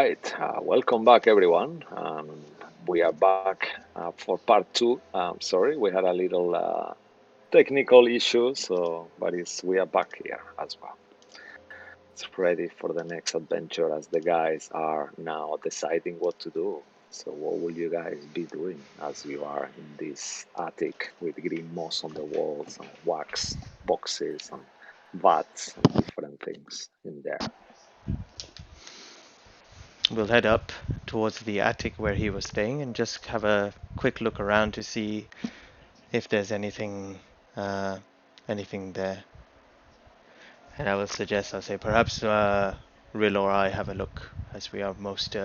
right, welcome back, everyone. We are back for part two. Sorry, we had a little technical issue, but we are back here as well. It's ready for the next adventure as the guys are now deciding what to do. So, what will you guys be doing as you are in this attic with green moss on the walls and wax boxes and vats and different things in there? We'll head up towards the attic where he was staying and just have a quick look around to see if there's anything there. And I will suggest, I'll say, perhaps Rill or I have a look, as we are most,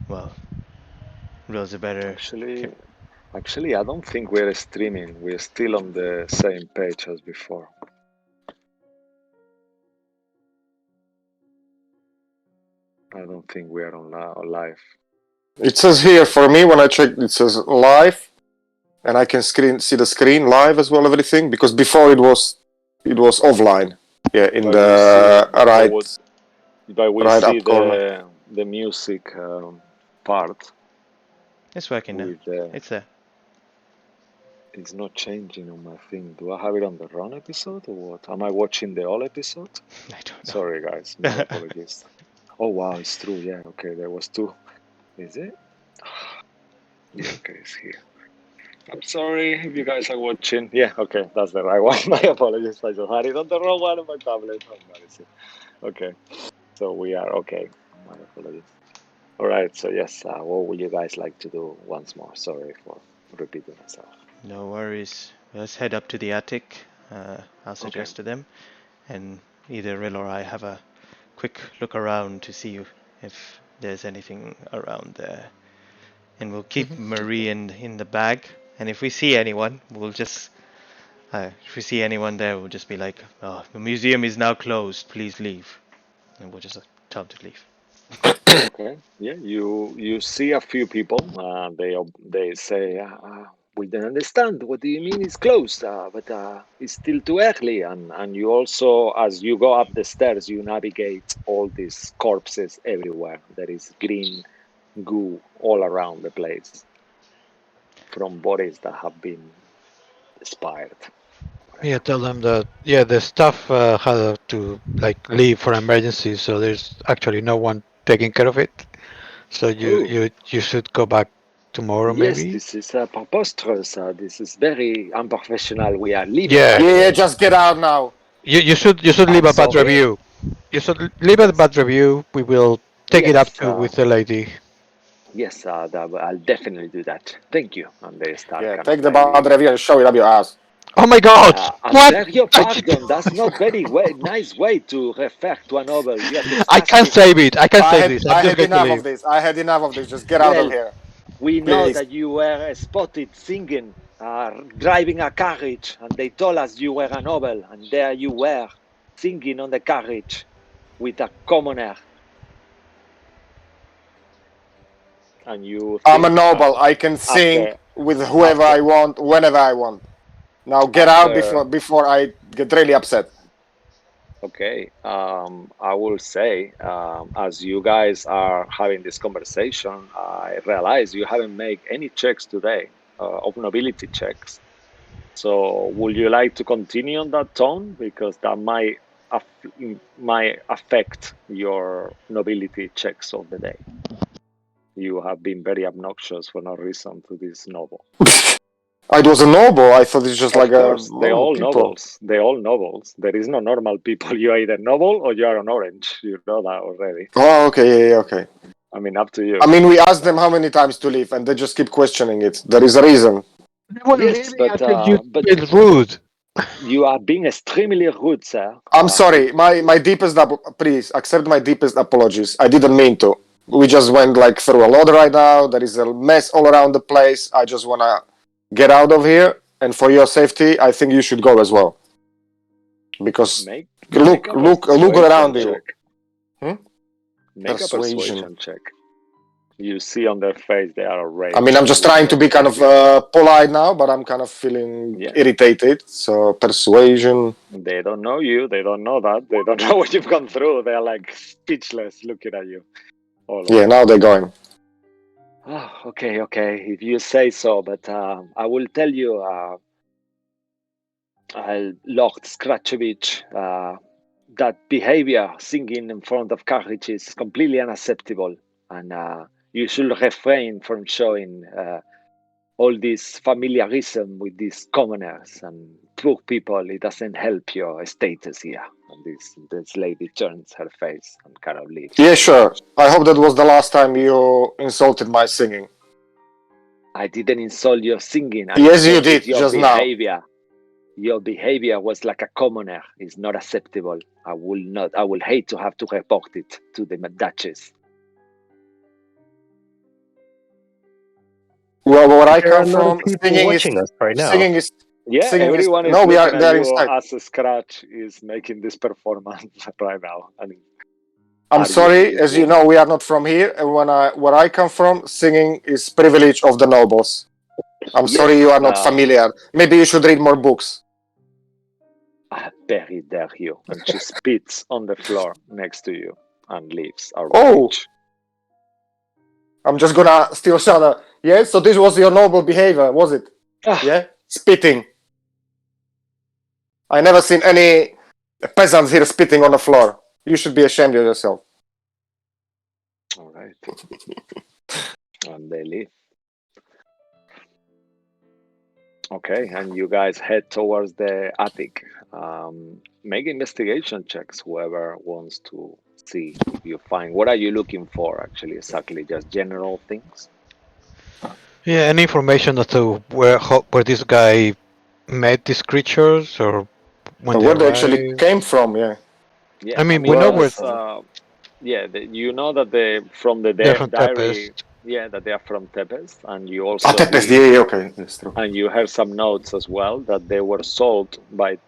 well, Rill's a better. Actually, I don't think we're streaming. We're still on the same page as before. I don't think we are on live. It says here for me when I check, it says live, and I can see the screen live as well, everything, because before it was offline. Yeah, in But the right. But we right see up corner. the music part. It's working now. It's there. It's not changing on my thing. Do I have it on the wrong episode or what? Am I watching the old episode? I don't know. Sorry, guys. My apologies. Oh, wow, it's true. Yeah, okay, there was two. Is it? Yeah, okay, it's here. I'm sorry if you guys are watching. Yeah, okay, that's the right one. My apologies. I just had it on the wrong one on my tablet. Okay, so we are okay. My apologies. All right, so yes, what would you guys like to do once more? Sorry for repeating myself. No worries. Let's head up to the attic. I'll suggest to them, and either Rill or I have a quick look around to see if there's anything around there. And we'll keep Marie in the bag. And if we see anyone, we'll just if we see anyone there, we'll just be like, "Oh, the museum is now closed. Please leave," and we'll just tell them to leave. Okay. Yeah, you see a few people. They say, "We don't understand. What do you mean it's closed? But it's still too early." And you also, as you go up the stairs, you navigate all these corpses everywhere. There is green goo all around the place from bodies that have been expired. Yeah, tell them that the staff had to leave for emergency, so there's actually no one taking care of it. So you should go back tomorrow, Yes, maybe. this is preposterous. This is very unprofessional. We are leaving. Yeah, just get out now. You should leave a bad review. You should leave a bad review. We will take it up with the lady. Yes, I'll definitely do that. Thank you. And they start. Yeah, take the bad review and show it up your ass. Oh my God! I beg your pardon. That's not very nice way to refer to a novel. I can't save it. I can't save this. I had enough of this. Just get out of here. We know that you were spotted singing, driving a carriage, and they told us you were a noble, and there you were, singing on the carriage with a commoner. And I'm a noble. I can sing with whoever I want, whenever I want. Now get out before I get really upset. Okay. I will say, as you guys are having this conversation, I realize you haven't made any checks today of nobility checks. So, would you like to continue on that tone, because that might affect your nobility checks of the day? You have been very obnoxious for no reason to this noble. I was a noble. I thought it's just of course, they're all nobles. They're all nobles. There is no normal people. You are either noble or you are an orange. You know that already. Oh, okay, okay. I mean, up to you. I mean, we asked them how many times to leave, and they just keep questioning it. There is a reason. Yes, but it's rude. You are being extremely rude, sir. I'm sorry. My deepest please accept my deepest apologies. I didn't mean to. We just went through a lot right now. There is a mess all around the place. I just wanna get out of here, and for your safety, I think you should go as well. Because look around you. Make a persuasion check. You see on their face they are rage. I mean, I'm just trying to be kind of polite now, but I'm kind of feeling irritated. So persuasion. They don't know you. They don't know that. They don't know what you've gone through. They're like speechless looking at you. Yeah, now they're going. Oh, okay. If you say so, but I will tell you, Lord Scratchevich, that behavior, singing in front of carriages, is completely unacceptable, and you should refrain from showing all this familiarism with these commoners and poor people. It doesn't help your status here. And this lady turns her face and kind of leaves. Yeah, sure. I hope that was the last time you insulted my singing. I didn't insult your singing. Yes, you did, just behavior. Now. Your behavior was like a commoner. It's not acceptable. I will hate to have to report it to the Duchess. Well, where I come from, singing is right now. Singing is everyone is no, we are looking there at you inside. as Scratch is making this performance right now. I'm sorry, as you know, we are not from here, and where I come from, singing is privilege of the nobles. I'm sorry you are not familiar. Maybe you should read more books. I very dare you. And she spits on the floor next to you and leaves. I'm just gonna steal shudder. Yeah, so this was your noble behavior, was it? Yeah? Spitting. I never seen any peasants here spitting on the floor. You should be ashamed of yourself. All right. And they leave. Okay, and you guys head towards the attic. Make investigation checks, whoever wants to see if you find. What are you looking for, actually, exactly? Just general things? Yeah, any information as to where this guy met these creatures or when where they actually came from, yeah. Yeah, I mean we know where. You know that they from the diary. Yeah, that they are from Tepes, and you also Tepes, okay, that's true. And you heard some notes as well that they were sold by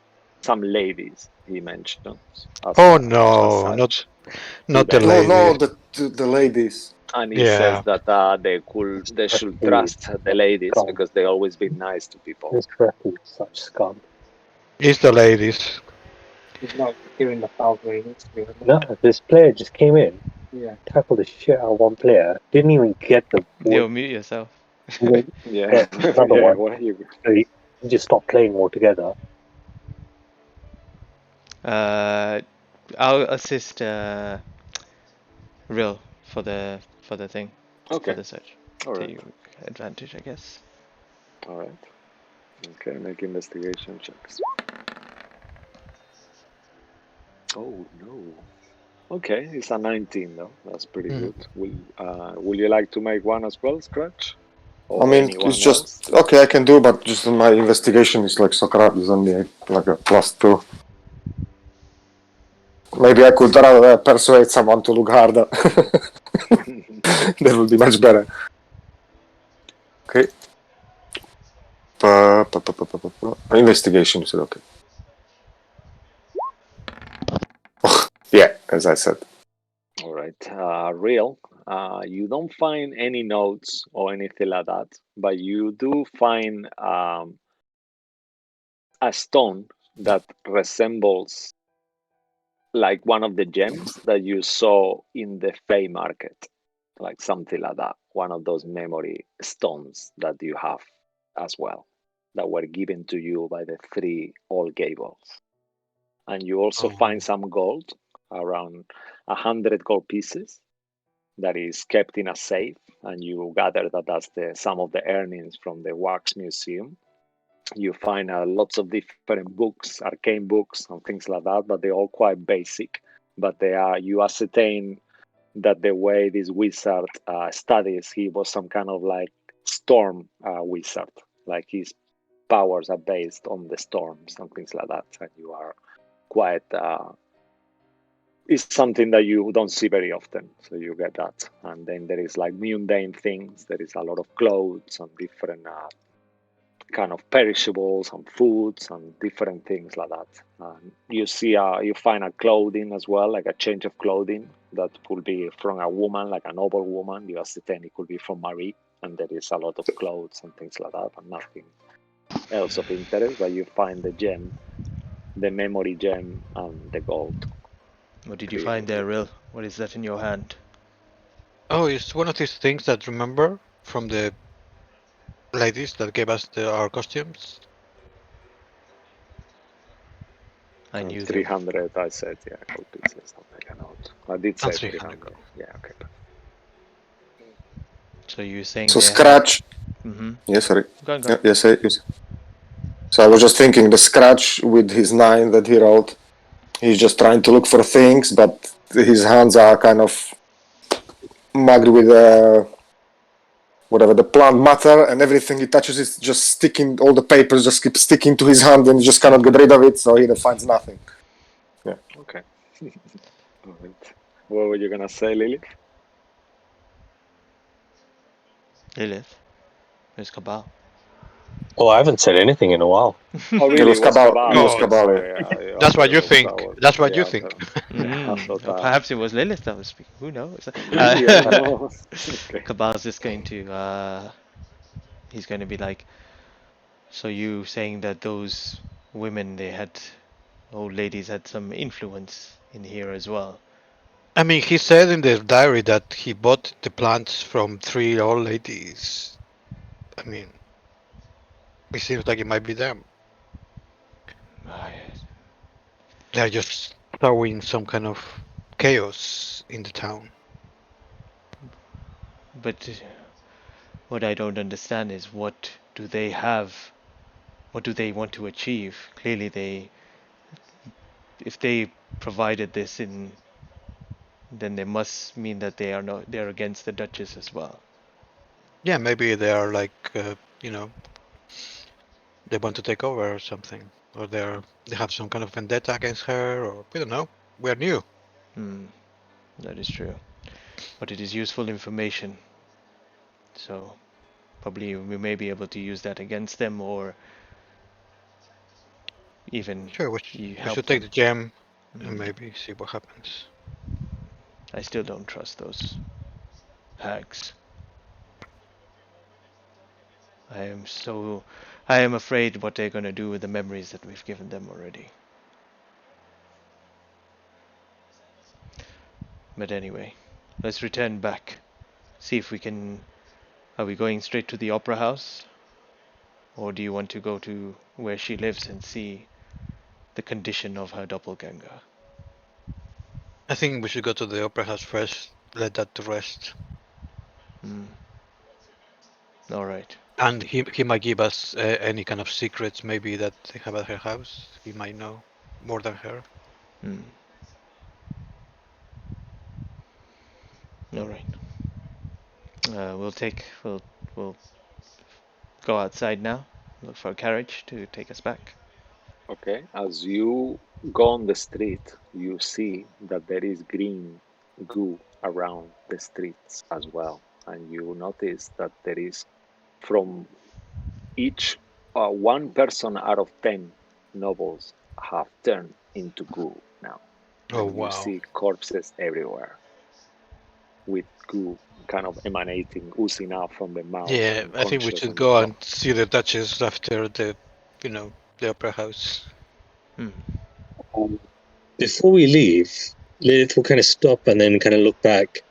some ladies. He mentions. Oh no, not the ladies. No, the ladies. And he says that they should trust the ladies because they always been nice to people. This record such scum. It's the ladies. He's not doing the foul ratings. No, this player just came in. Yeah, tackled the shit out of one player. Didn't even get the. Yo, mute yourself. Yeah, another one. What are you? So he just stopped playing altogether. I'll assist Real for the thing. Okay. For the search. All right. To advantage, I guess. All right. Okay, make investigation checks. Oh no. Okay, it's a 19 though. That's pretty good. Will you like to make one as well, Scratch? Or I mean, it's just else? Okay. I can do, but just my investigation is like so crap. It's only like a +2. Maybe I could rather persuade someone to look harder. That would be much better. Okay. Investigation, you said, okay. Yeah, as I said. All right. Real, you don't find any notes or anything like that, but you do find a stone that resembles like one of the gems that you saw in the Fey market, like something like that. One of those memory stones that you have as well, that were given to you by the 3 old gables. And you also find some gold, around 100 gold pieces, that is kept in a safe, and you gather that that's some of the earnings from the Wax Museum. You find lots of different books, arcane books and things like that, but they're all quite basic. But you ascertain that the way this wizard studies, he was some kind of like storm wizard, like his powers are based on the storms and things like that, and you are quite it's something that you don't see very often, so you get that. And then there is like mundane things. There is a lot of clothes and different kind of perishables and foods and different things like that. You see, you find a clothing as well, like a change of clothing that could be from a woman, like a noble woman. You ascertain it could be from Marie, and there is a lot of clothes and things like that, but nothing else of interest. But you find the gem, the memory gem, and the gold. What did you find there, Rill? What is that in your hand? Oh, it's one of these things that remember from the ladies that gave us our costumes. I knew them. 300, I said, yeah, gold pieces. I'll make a note. I did say And 300 300. Yeah, okay. So you're saying So they have... scratch. Mm-hmm. Yeah, sorry. Go on, go Yeah, on. yes, yes. So I was just thinking the scratch with his 9 that he wrote. He's just trying to look for things, but his hands are kind of mugged with whatever the plant matter, and everything he touches is just sticking. All the papers just keep sticking to his hand, and he just cannot get rid of it. So he finds nothing. Yeah. Okay. All right. What were you gonna say, Lilith? Lilith? Where's Cabal? Oh, I haven't said anything in a while. Oh, It really? was It was Cabal. It Cabal. was Oh, Okay, Cabal. sorry. I that's thought what it you was. think. That's what you Yeah, I think. thought. Yeah, I thought. Or perhaps it was Lilith that was speaking. Who knows? Yeah, who knows? Okay. Cabal's just going to... he's going to be like, so you saying that those women, they had... old ladies had some influence in here as well? I mean, he said in the diary that he bought the plants from 3 old ladies. I mean, it seems like it might be them. They're just throwing some kind of chaos in the town. But what I don't understand is what do they have? What do they want to achieve? Clearly, if they provided this in, then they must mean that they're against the Duchess as well. Yeah, maybe they are like, you know, they want to take over or something, or they have some kind of vendetta against her, or we don't know. We are new. That is true, but it is useful information. So probably we may be able to use that against them, or even Sure, you we help should take them. the gem and maybe see what happens. I still don't trust those hags. I am afraid what they're going to do with the memories that we've given them already. But anyway, let's return back. See if we can... Are we going straight to the opera house? Or do you want to go to where she lives and see the condition of her doppelganger? I think we should go to the opera house first, let that to rest. Alright. And he might give us any kind of secrets maybe that they have at her house. He might know more than her. Alright. We'll go outside now. Look for a carriage to take us back. Okay. As you go on the street, you see that there is green goo around the streets as well, and you notice that there is from each one person out of 10 nobles have turned into goo now, Oh and you wow. see corpses everywhere with goo kind of emanating, oozing out from the mouth Yeah, and I think we conchas should on the go top. and see the Duchess after the opera house. Before we leave, Lilith will kind of stop and then kind of look back.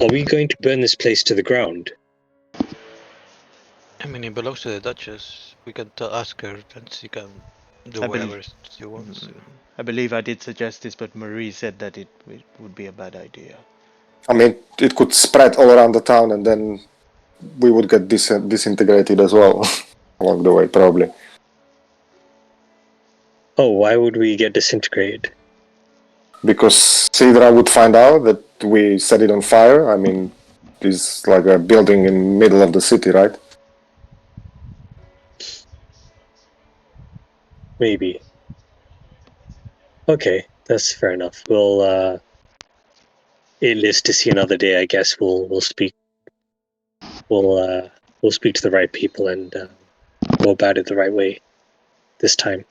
Are we going to burn this place to the ground? I mean, it belongs to the Duchess. We can ask her and she can do I believe whatever she wants to. I believe I did suggest this, but Marie said that it would be a bad idea. I mean, it could spread all around the town, and then we would get disintegrated as well along the way, probably. Oh, why would we get disintegrated? Because Sidra would find out that we set it on fire. I mean, it's like a building in the middle of the city, right? Maybe. Okay, that's fair enough. It lives to see another day. I guess we'll speak. We'll speak to the right people and go about it the right way this time.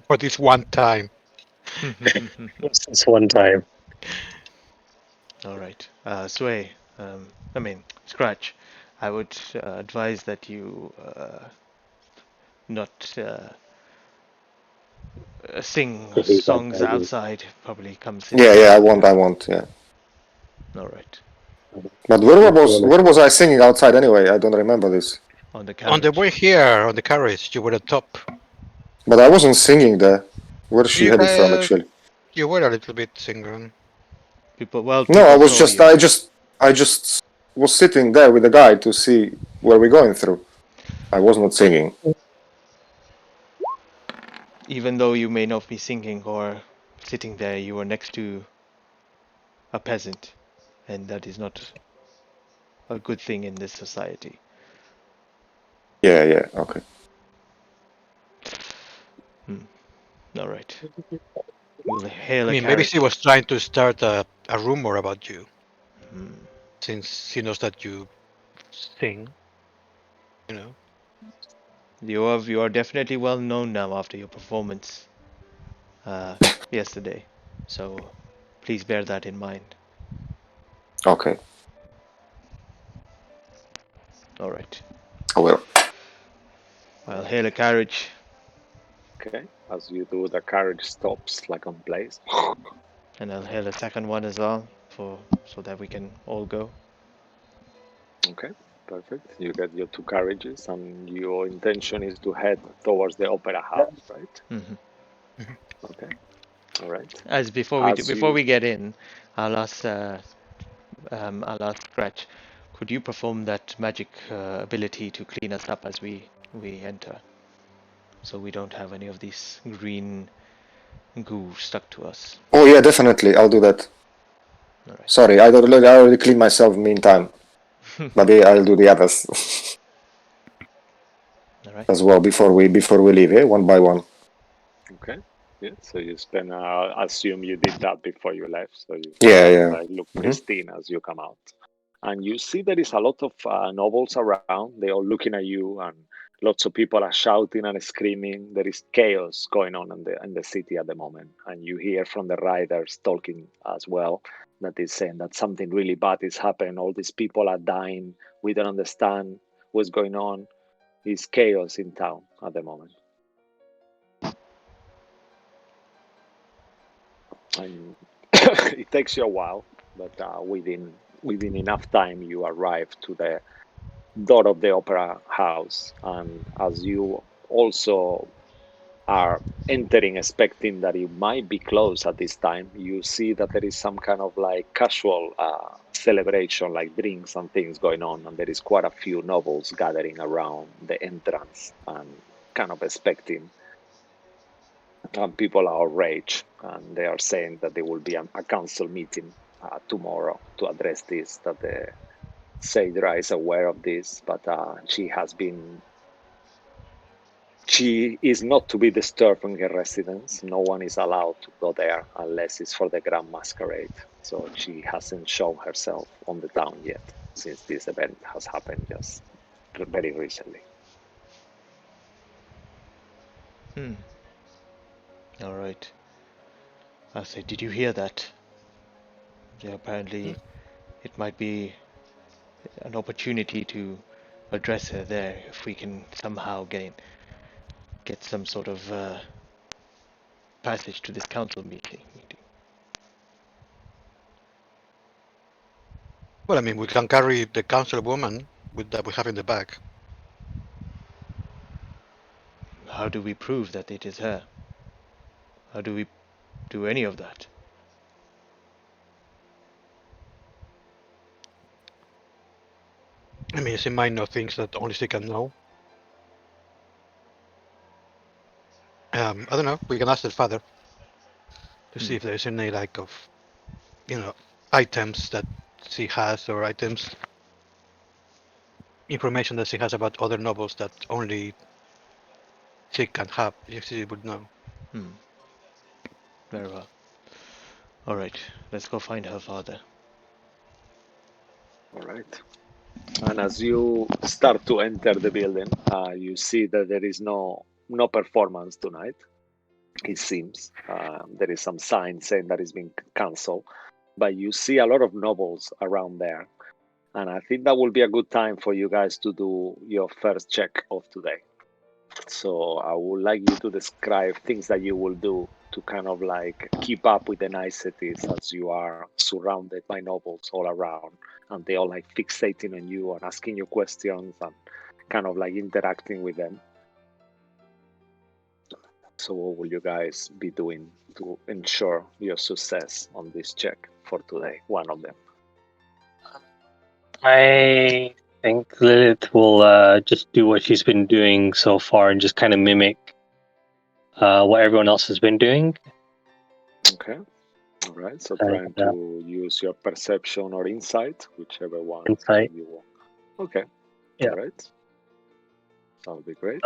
For this one time. It's one time. All right. Sway, Scratch, I would advise that you not sing Behave like songs I do. outside. Probably come sit Yeah, here. I won't, yeah. All right. But where was I singing outside anyway? I don't remember this. On the On the carriage. way here, on the carriage, you were at top. But I wasn't singing there. Where's she You headed from, actually? you were a little bit singing. No, I People was saw just, you. I just was sitting there with the guy to see where we're going through. I was not singing. Even though you may not be singing or sitting there, you were next to a peasant, and that is not a good thing in this society. Yeah, okay. All right. We'll hail I a mean, maybe she carriage. was trying to start a rumor about you, since she knows that you sing. You know. You are definitely well known now after your performance yesterday. So please bear that in mind. Okay, All right. I will. I'll hail a carriage. Okay. As you do, the carriage stops like on place. And I'll hail a second one as well so that we can all go. Okay, perfect. You get your two carriages, and your intention is to head towards the opera house, right? Mm-hmm. Okay, all right. As As before you we get in, I'll ask Scratch, could you perform that magic ability to clean us up as we enter, so we don't have any of this green goo stuck to us? Oh yeah, definitely, I'll do that. All right. Sorry, I already cleaned myself meantime. But yeah, I'll do the others All right. as well before we leave, yeah? One by one. okay? Yeah. So you spend. Assume you did that before you left, so you Yeah. look Hmm. pristine as you come out, and you see there is a lot of nobles around. They are looking at you, and lots of people are shouting and screaming. There is chaos going on in the city at the moment, and you hear from the riders talking as well. That is saying that something really bad is happening. All these people are dying. We don't understand what's going on. It's chaos in town at the moment. And it takes you a while, but within enough time, you arrive to the door of the opera house, and as you also are entering expecting that it might be closed at this time, you see that there is some kind of like casual celebration, like drinks and things going on, and there is quite a few nobles gathering around the entrance and kind of expecting. And people are outraged, and they are saying that there will be a council meeting tomorrow to address this. That the Saidra is aware of this, but she is not to be disturbed in her residence. No one is allowed to go there unless it's for the Grand Masquerade. So she hasn't shown herself on the town yet, since this event has happened just very recently. All right. I say, did you hear that? Yeah, apparently it might be an opportunity to address her there if we can somehow get some sort of passage to this council meeting. Well, I mean, we can carry the councilwoman with that we have in the bag. How do we prove that it is her? How do we do any of that? I mean, she might know things that only she can know. I don't know. We can ask the father to see if there's any like of, items that she has or information that she has about other novels that only she can have if she would know. Very well. All right, let's go find her father. All right. And as you start to enter the building, you see that there is no performance tonight. It seems there is some sign saying that it's been cancelled, but you see a lot of nobles around there, and I think that will be a good time for you guys to do your first check of today. So I would like you to describe things that you will do to kind of like keep up with the niceties as you are surrounded by nobles all around, and they all like fixating on you and asking you questions and kind of like interacting with them. So what will you guys be doing to ensure your success on this check for today? One of them. I think Lilith will just do what she's been doing so far and just kind of mimic what everyone else has been doing. Okay. All right. So And, trying to use your perception or insight, whichever one Insight. you want. Okay. Yeah. All right. That would be great.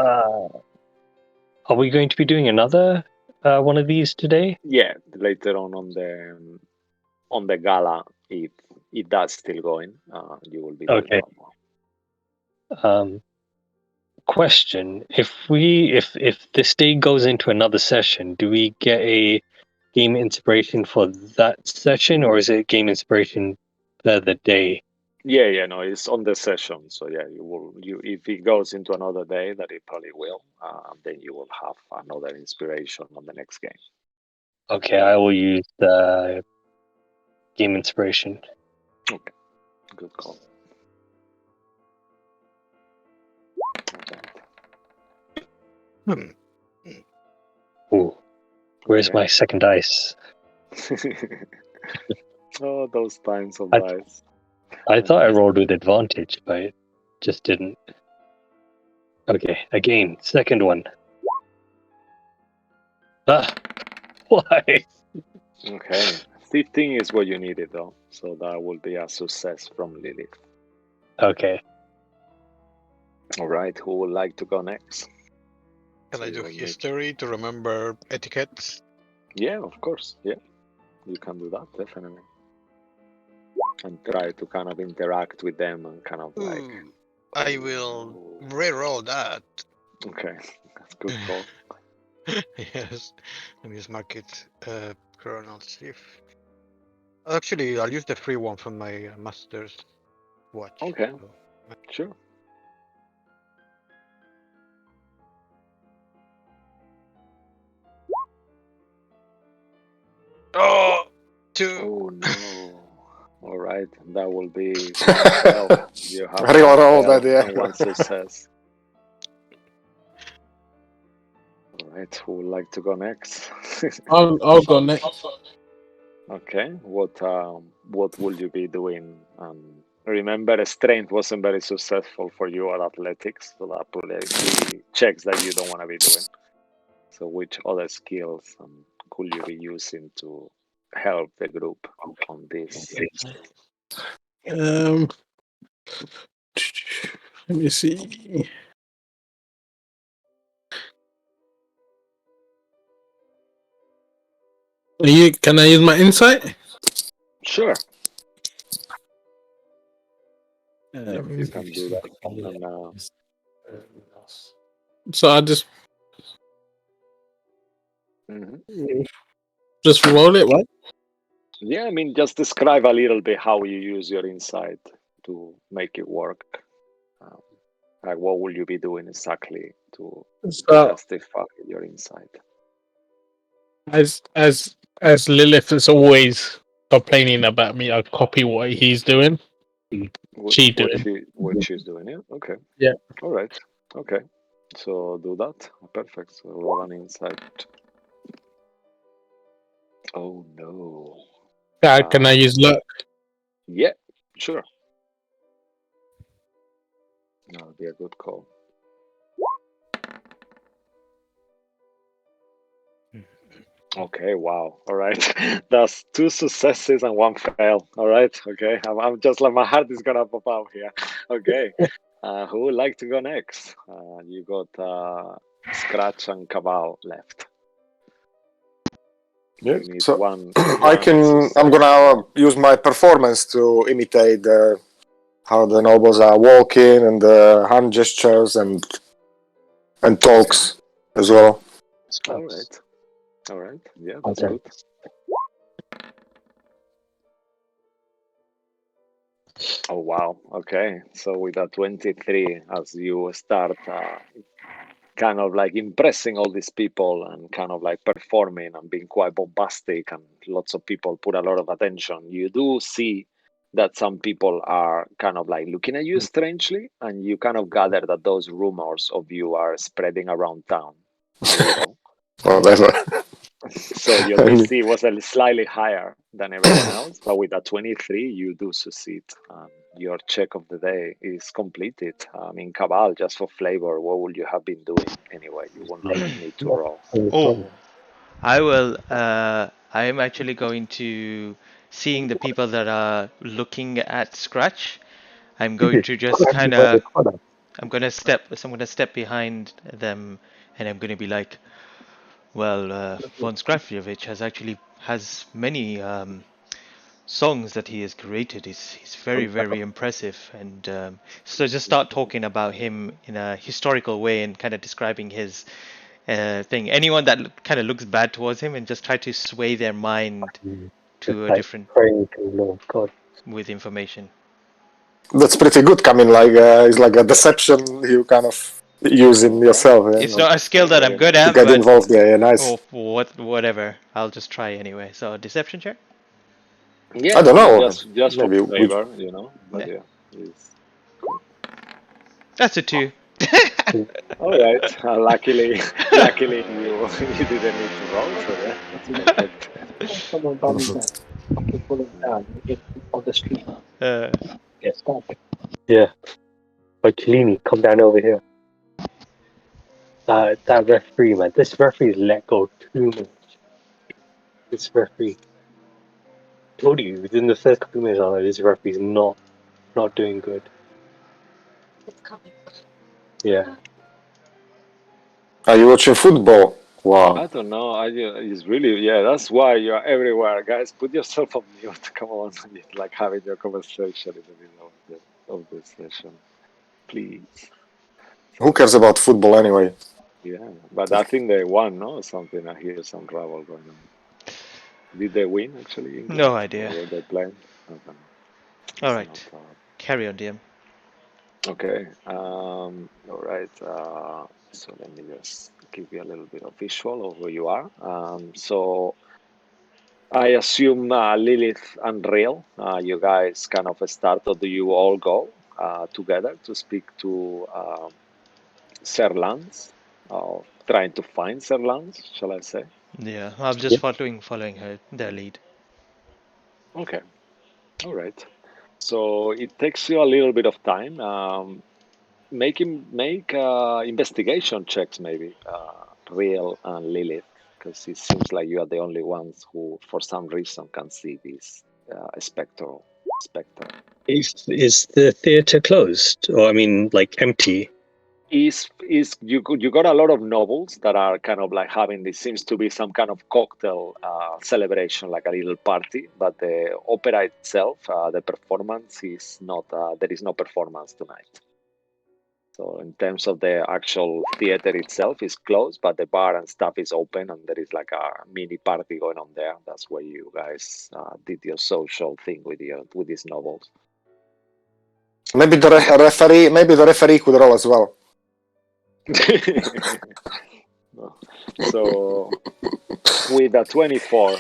Are we going to be doing another one of these today? Yeah. Later on the gala, if that's still going, you will be doing Okay. one more. Question: if this day goes into another session, do we get a game inspiration for that session, or is it game inspiration for the day? Yeah, no, it's on the session. So yeah, you if it goes into another day, that it probably will, then you will have another inspiration on the next game. Okay, I will use the game inspiration. Okay, good call. Okay. Ooh, where's Okay. my second dice? Oh, those times of I- dice. I thought I rolled with advantage, but it just didn't. Okay, again, second one. Ah, why? Okay, 15 is what you needed though, so that will be a success from Lilith. Okay. All right, who would like to go next? Can So I do you will need- history to remember etiquettes? Yeah, of course. Yeah, you can do that definitely, and try to kind of interact with them and kind of like. Ooh, I will re-roll that. Okay, that's good call. Yes, let me just mark it. Chronal shift. Actually, I'll use the free one from my master's watch. Okay, So, sure. oh, two. Oh no. All right, that will be one fail. You have Real one roll fail that, yeah. and one success. All right, who would like to go next? I'll go next. Okay, what will you be doing? Remember, strength wasn't very successful for you at athletics, so that probably be checks that you don't want to be doing. So, which other skills could you be using to help the group on this? Let me see. Can I use my insight? Sure, Um, you can do that. And so I just mhm. just roll it, right? Yeah, I mean, just describe a little bit how you use your insight to make it work. Um, like, what will you be doing exactly to So justify your insight? as Lilith is always complaining about me, I'll copy what he's doing. She doing. What she's doing, yeah? Okay. Yeah. All right. Okay. So do that. Perfect. So roll an insight. Oh no. Can I use luck? Yeah, sure. That would be a good call. Okay, wow. All right. That's 2 successes and 1 fail. All right. Okay. I'm just like, my heart is gonna pop out here. Okay. Who would like to go next? You got Scratch and Cabal left. Yeah. You need So one I'm success. gonna use my performance to imitate the how the nobles are walking and the hand gestures and talks as well. All right. All right. Yeah, that's Okay. good. Oh wow. Okay. So with a 23, as you start kind of like impressing all these people and kind of like performing and being quite bombastic, and lots of people put a lot of attention, you do see that some people are kind of like looking at you strangely, and you kind of gather that those rumors of you are spreading around town a little. Whatever. So your DC was a slightly higher than everyone else, but with a 23, you do succeed. Your check of the day is completed. In Cabal, just for flavor, what would you have been doing anyway? You will not need to roll. Oh, I will. I'm actually going to, seeing the people that are looking at Scratch. I'm going to just kind of. I'm gonna step. So I'm gonna step behind them, and I'm gonna be like, "Well, von Skrafjevich has many songs that he has created. He's very impressive." And so just start talking about him in a historical way and kind of describing his thing. Anyone that kind of looks bad towards him, and just try to sway their mind Just to a like different praying to the Lord God. with information. That's pretty good. Coming like it's like a deception you kind of use in yourself. Yeah? It's Like, not a skill that I'm Very good to nice. at, get but involved. Yeah, nice. whatever. I'll just try anyway. So deception check. I Yeah, don't I mean, know. just for Maybe we. flavor, you know. But Yeah, yeah, it's cool. that's a 2. All right. Luckily, you you didn't need to roll, so yeah, that's perfect. Someone tell me that. Fucking pull him down on the street. uh, Get stabbed. Yeah. But Cellini, come down over here. That referee, man. This referee's let go too much. This referee. Told you within the first couple of minutes, I was like, this referee's not doing good. Yeah. Are you watching football? Wow. I don't know. It's really, yeah. That's why you're everywhere, guys. Put yourself on mute. Come on, it's like having your conversation in the middle of the session, please. Who cares about football anyway? Yeah, but I think they won, no? Something. I hear some trouble going on. Did they win actually, no England, or idea. were they playing? I don't know. All It's not. right, carry on, DM. Okay. All right. So let me just give you a little bit of visual of who you are. So I assume Lilith and Real, you guys kind of start, or do you all go together to speak to Sir Lance, or trying to find Sir Lance, shall I say? Yeah, I'm just Yeah. following their lead. Okay, all right. So it takes you a little bit of time. Make investigation checks, maybe, Real and Lilith, because it seems like you are the only ones who, for some reason, can see this specter. Is the theater closed? Or I mean like empty? Is you got a lot of nobles that are kind of like having this, seems to be some kind of cocktail celebration, like a little party, but the opera itself, the performance is not, there is no performance tonight. So in terms of the actual theater itself is closed, but the bar and stuff is open, and there is like a mini party going on there. That's where you guys did your social thing with these nobles. Maybe the referee. Maybe the referee could roll as well. So with a 24,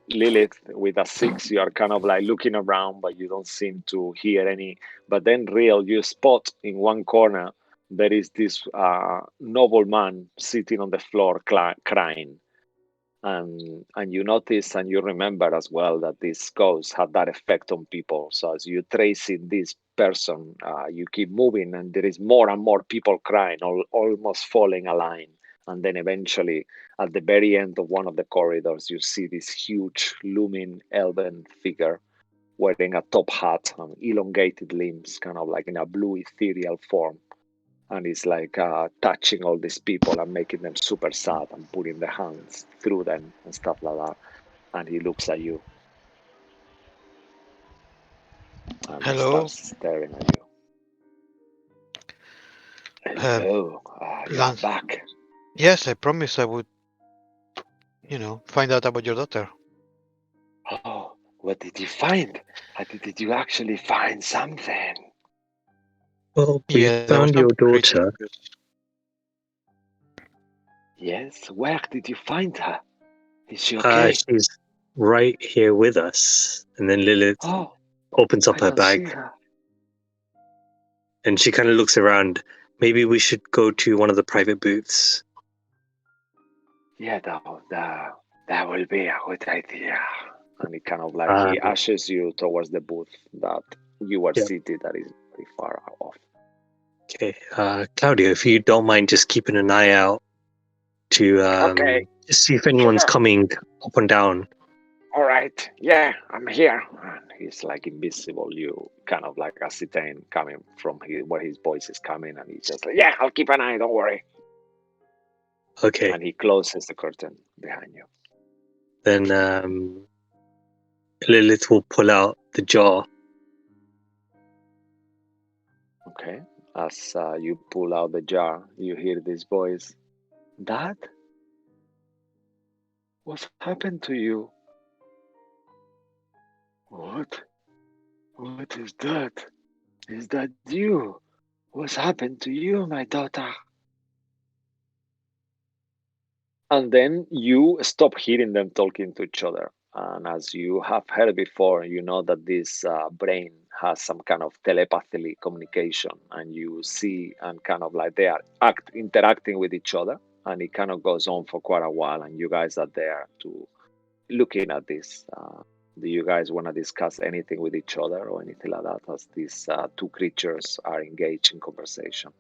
Lilith, with a 6, you are kind of like looking around, but you don't seem to hear any. But then, Real, you spot in one corner there is this nobleman sitting on the floor crying. And you notice and you remember as well that these ghosts have that effect on people. So as you trace in this person, you keep moving, and there is more and more people crying, almost falling a line. And then eventually, at the very end of one of the corridors, you see this huge looming elven figure wearing a top hat and elongated limbs, kind of like in a blue ethereal form. And he's like touching all these people and making them super sad and putting the hands through them and stuff like that. And he looks at you. and Hello. starts staring at you. Hello, you're Lance. back. Yes, I promised I would, find out about your daughter. Oh, what did you find? Did you actually find something? Well, we Yeah, there was found some your creature. daughter. Yes, where did you find her? Is she okay? She's right here with us. And then Lilith Oh, opens up I her don't see bag her. and she kind of looks around. Maybe we should go to one of the private booths. Yeah, that will be a good idea. And he kind of like he ushers you towards the booth that you were seated that is very far off. Okay, Claudio, if you don't mind just keeping an eye out to just see if anyone's coming up and down. All right, yeah, I'm here. And he's like invisible. You kind of like ascertain coming from where his voice is coming, and he's just like, yeah, I'll keep an eye. Don't worry. Okay. And he closes the curtain behind you. Then Lilith will pull out the jar. Okay. As you pull out the jar, you hear this voice. Dad? What's happened to you? What? What is that? Is that you? What's happened to you, my daughter? And then you stop hearing them talking to each other. And as you have heard before, you know that this brain has some kind of telepathy communication, and you see and kind of like they are interacting with each other, and it kind of goes on for quite a while. And you guys are there to looking at this. Do you guys want to discuss anything with each other or anything like that as these two creatures are engaged in conversation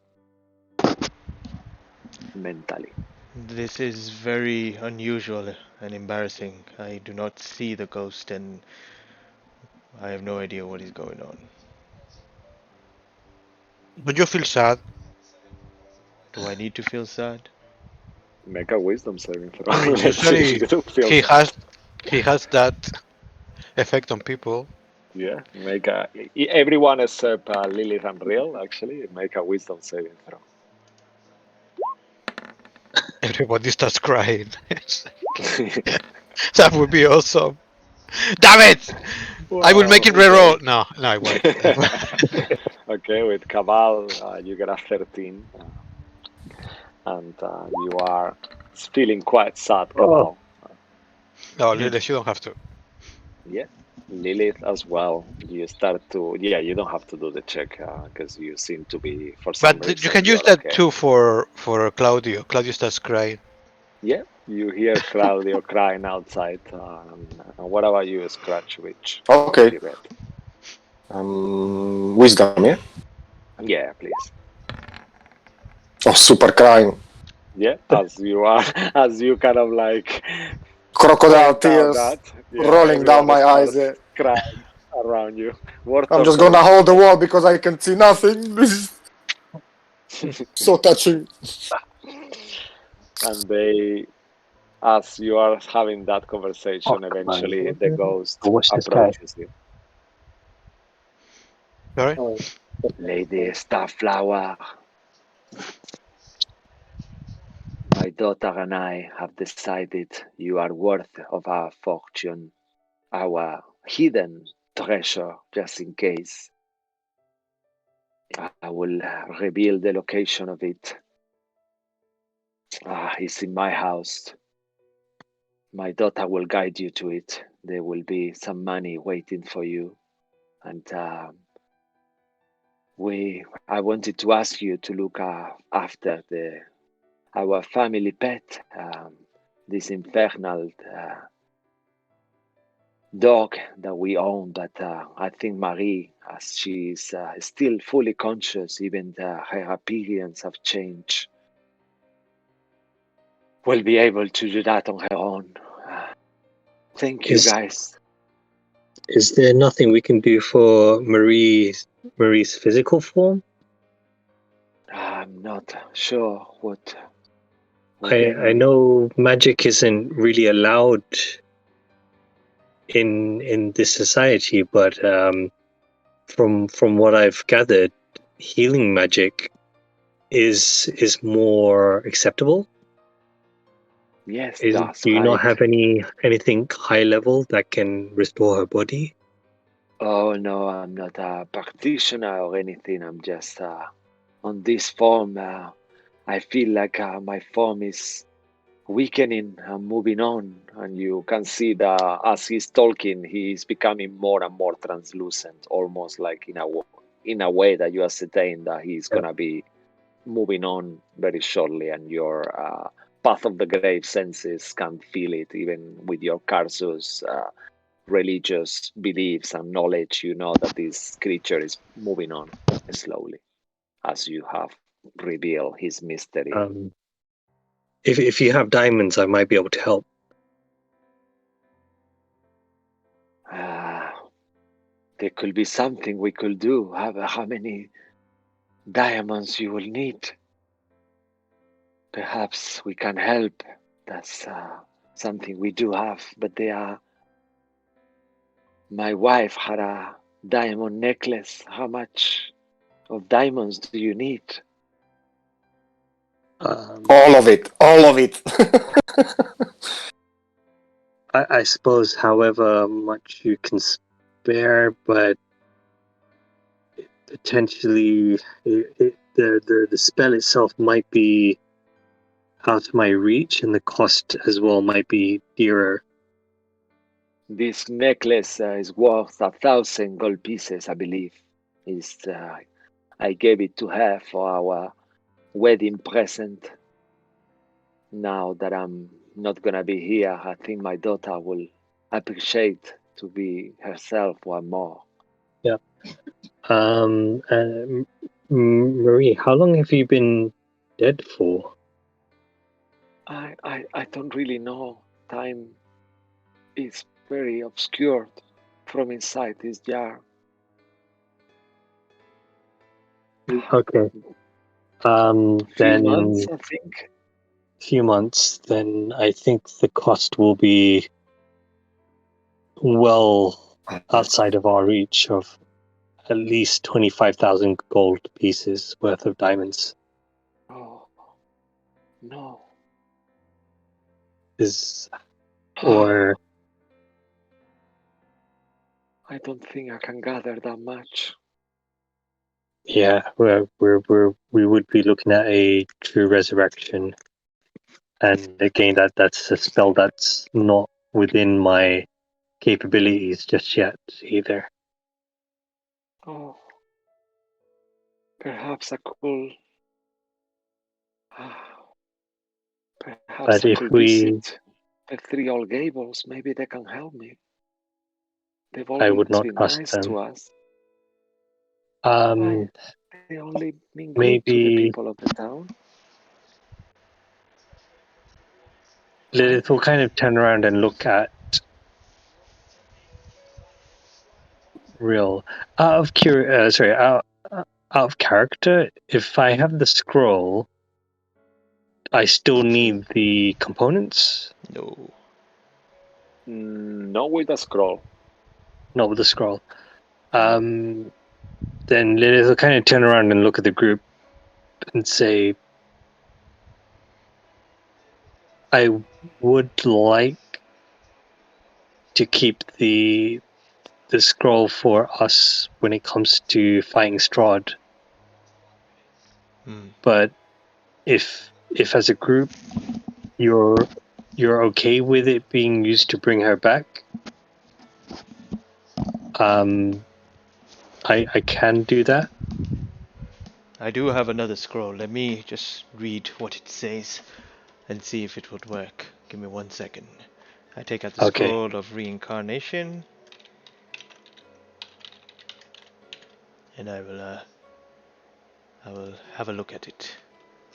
mentally? This is very unusual and embarrassing. I do not see the ghost and I have no idea what is going on. Would you feel sad? Do I need to feel sad? Make a wisdom saving throw. I mean, Let's see if usually you do feel he sad. has that effect on people. Yeah, everyone except Lilith and Real actually make a wisdom saving throw. Everybody starts crying. That would be awesome. Damn it! I will make it reroll. No, I won't. Okay, with Cabal, you get a 13, and you are feeling quite sad, Cabal. No, Lilith, you don't have to. Yeah, Lilith as well. You start to, yeah, you don't have to do the check because you seem to be, for some But you reason, can use you're that okay. too for Claudio. Claudio starts crying. Yeah, you hear Claudio crying outside. And what about you, Scratch? Which Okay. you read? Wisdom, yeah? Yeah, please. Oh, super crying. Yeah, as you kind of like Crocodile point out tears that, yeah, rolling down everyone my eyes. starts crying around you. Word I'm or just gonna deed? hold the wall because I can see nothing. This is so touching. And they, as you are having that conversation, eventually the ghost Watch this guy. approaches you. Sorry? Lady Starflower, my daughter and I have decided you are worth of our fortune, our hidden treasure, just in case. I will reveal the location of it. It's in my house. My daughter will guide you to it. There will be some money waiting for you. And I wanted to ask you to look after our family pet, this infernal dog that we own. But I think Marie, as she is still fully conscious, even her appearance have changed, will be able to do that on her own. Thank you, guys. Is there nothing we can do for Marie's physical form? I'm not sure what I know magic isn't really allowed in this society, but from what I've gathered, healing magic is more acceptable. Yes, Do that's you not right. have anything high level that can restore her body? Oh no, I'm not a practitioner or anything. I'm just on this form. I feel like my form is weakening and moving on, and you can see that as he's talking, he's becoming more and more translucent, almost like in a way that you ascertain that he's Yeah. gonna be moving on very shortly, and your path of the grave senses can feel it, even with your Karsus religious beliefs and knowledge. You know that this creature is moving on slowly, as you have revealed his mystery. If you have diamonds, I might be able to help. Uh, there could be something we could do. How many diamonds you will need? Perhaps we can help. That's something we do have, but they are. My wife had a diamond necklace. How much of diamonds do you need? All of it. All of it. I suppose however much you can spare, but potentially the spell itself might be out of my reach, and the cost as well might be dearer. This necklace is worth 1,000 gold pieces, I believe. Is I gave it to her for our wedding present. Now that I'm not gonna be here, I think my daughter will appreciate to be herself one more. Yeah. Marie, how long have you been dead for? I don't really know. Time is very obscured from inside this jar. Okay. Few Then months, I think. few months. Then I think the cost will be well outside of our reach of at least 25,000 gold pieces worth of diamonds. Oh no. Is I or don't think I can gather that much. yeah, we would be looking at a true resurrection, and again that's a spell that's not within my capabilities just yet either. Oh, perhaps I could. Perhaps But I if could we, visit the three old gables. Maybe they can help me. They've I would always not been trust nice them. to us. Why? Um, They only been good to the maybe people of the town. Why? Lilith will kind of turn around and look at real out of character. If I have the scroll, I still need the components. No. Not with a scroll. Not with the scroll. No. Then Lilith will kind of turn around and look at the group and say, I would like to keep the scroll for us when it comes to fighting Strahd. Hmm. But if as a group you're okay with it being used to bring her back, I can do that. I do have another scroll. Let me just read what it says and see if it would work. Give me 1 second. I take out the Okay. scroll of reincarnation, and I will have a look at it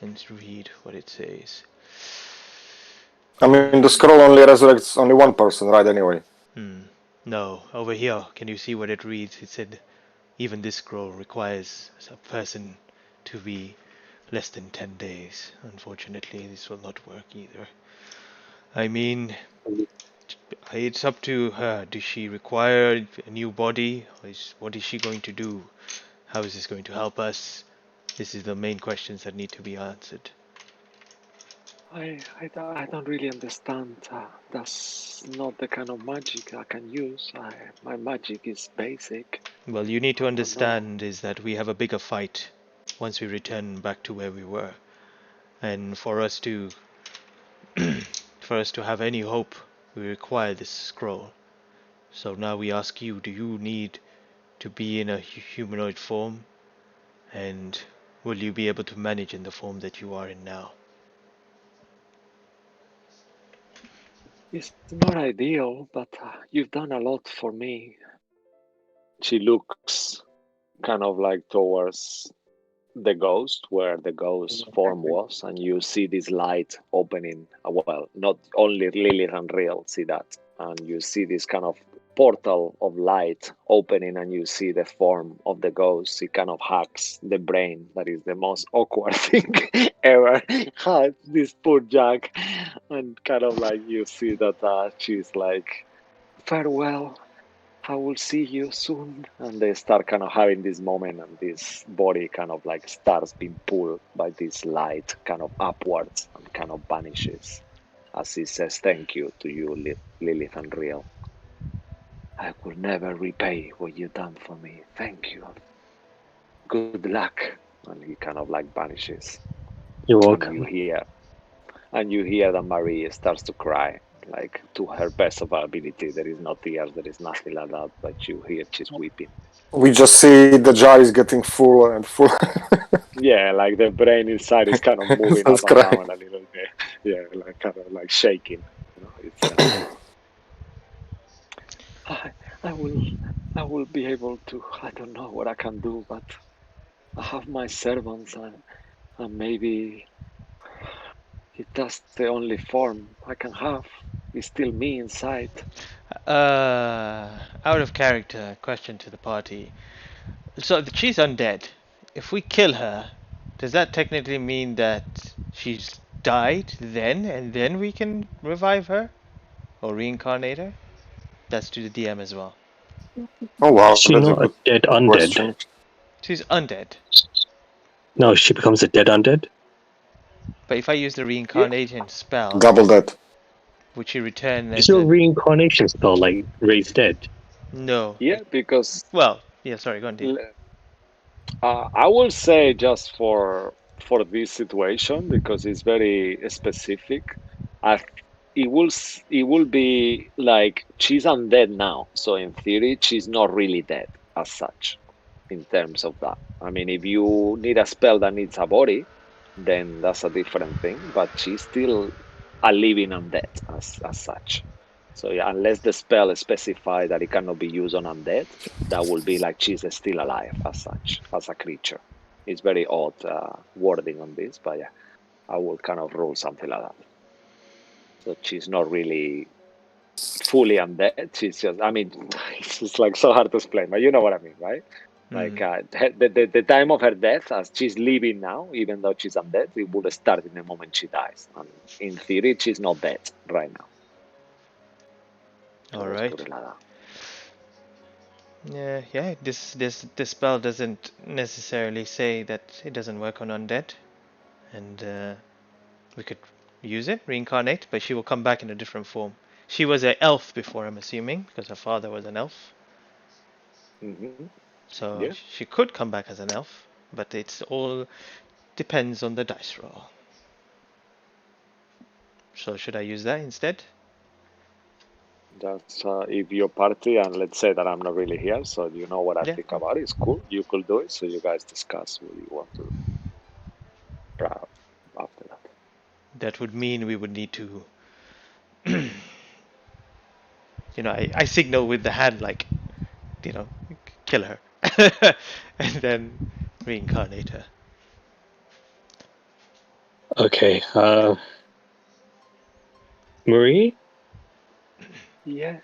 and read what it says. I mean, the scroll only resurrects only one person, right? Anyway. No, over here, can you see what it reads? It said, even this scroll requires a person to be less than 10 days. Unfortunately, this will not work either. I mean, It's up to her. Does she require a new body? What is she going to do? How is this going to help us? This is the main questions that need to be answered. I don't really understand. That's not the kind of magic I can use. My magic is basic. Well, you need to I don't know. understand is that we have a bigger fight once we return back to where we were. And for us to have any hope, we require this scroll. So now we ask you, do you need to be in a humanoid form? And will you be able to manage in the form that you are in now? It's not ideal, but you've done a lot for me. She looks kind of like towards the ghost, where the ghost form was, and you see this light opening. Well, not only Lilith and Real see that, and you see this kind of portal of light opening, and you see the form of the ghost. It kind of hacks the brain. That is the most awkward thing ever. This poor Jack, and kind of like you see that she's like, farewell, I will see you soon. And they start kind of having this moment, and this body kind of like starts being pulled by this light kind of upwards and kind of vanishes as he says thank you to you, Lilith and Real. I will never repay what you've done for me. Thank you. Good luck. And he kind of like vanishes. You're And welcome. you hear that Marie starts to cry, like to her best of her ability. There is no tears, there is nothing like that, but you hear she's weeping. We just see the jar is getting fuller and fuller. Yeah, like the brain inside is kind of moving That's up and correct. down a little bit. Yeah, like kind of like shaking. It's I will I will be able to. I don't know what I can do, but I have my servants, and maybe if that's the only form I can have, it's still me inside. Out of character, question to the party. So she's undead. If we kill her, does that technically mean that she's died then, and then we can revive her? Or reincarnate her? That's to the DM as well. Oh Is wow, she that's a not a good dead undead? question. She's undead. No, she becomes a dead undead. But if I use the Yeah, reincarnation spell, Double that. would she return Is as your a... reincarnation spell like raise dead? No. yeah, because Well, yeah, sorry, go on, Dean. I will say just for this situation because it's very specific. I it will be like she's undead now, so in theory she's not really dead as such in terms of that. I mean, if you need a spell that needs a body, then that's a different thing. But she's still a living undead as such. So yeah, unless the spell specifies that it cannot be used on undead, that will be like she's still alive as such, as a creature. It's very odd wording on this, but yeah, I will kind of rule something like that. So she's not really fully undead. She's just, I mean, it's just like so hard to explain, but you know what I mean, right? Like the time of her death, as she's living now, even though she's undead, it would start in the moment she dies. And in theory, she's not dead right now. So let's put Alright. it like that. Yeah, this spell doesn't necessarily say that it doesn't work on undead. And we could use it, reincarnate, but she will come back in a different form. She was an elf before, I'm assuming, because her father was an elf. Mm-hmm. So Yeah, she could come back as an elf, but it's all depends on the dice roll. So should I use that instead? that's if your party, and let's say that I'm not really here, so you know what I Yeah. think about it. It's cool. You could do it, so you guys discuss what you want to try after that. That would mean we would need to, I signal with the hand like, you know, kill her, and then reincarnate her. Okay. Marie, Yes.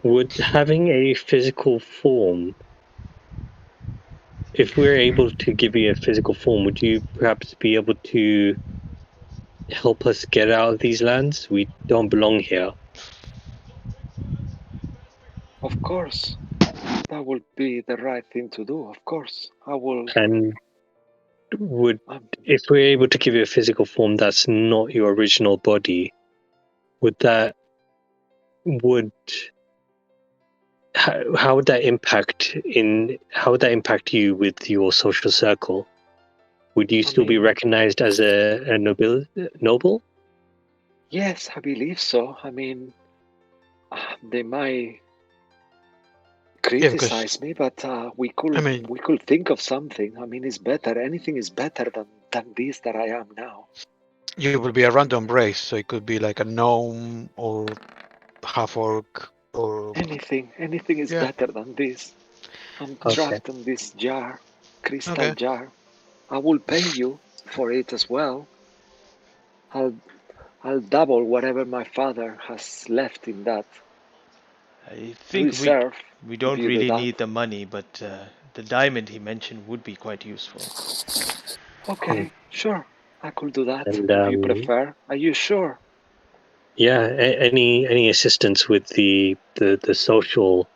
would having a physical form, if we're able to give you a physical form, would you perhaps be able to help us get out of these lands? We don't belong here. Of course, that would be the right thing to do. Of course, I will. And if we're able to give you a physical form that's not your original body, how would that impact you with your social circle? Would you still be recognized as a noble? Yes, I believe so. I mean, they might criticize me, but we could think of something. I mean, it's better. Anything is better than this that I am now. You will be a random race, so it could be like a gnome or half orc or Anything is better than this. I'm trapped in this jar, crystal jar. I will pay you for it as well. I'll double whatever my father has left in that I think reserve. we don't really need the money, but the diamond he mentioned would be quite useful. Okay, sure. I could do that And, if you prefer. Are you sure? Yeah, any assistance with the social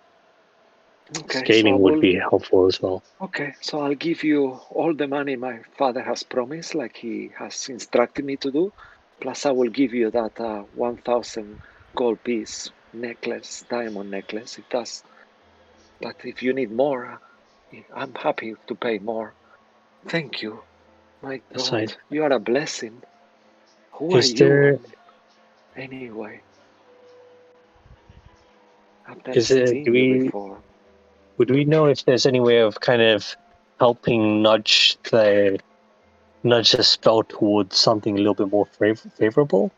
scaling would be helpful as well. Okay, so I'll give you all the money my father has promised, like he has instructed me to do. Plus, I will give you that 1,000 gold piece necklace, diamond necklace. It does. But if you need more, I'm happy to pay more. Thank you. My God, you are a blessing. Who are you? Anyway, I've never seen you before. Would we know if there's any way of kind of helping nudge the spell towards something a little bit more favorable?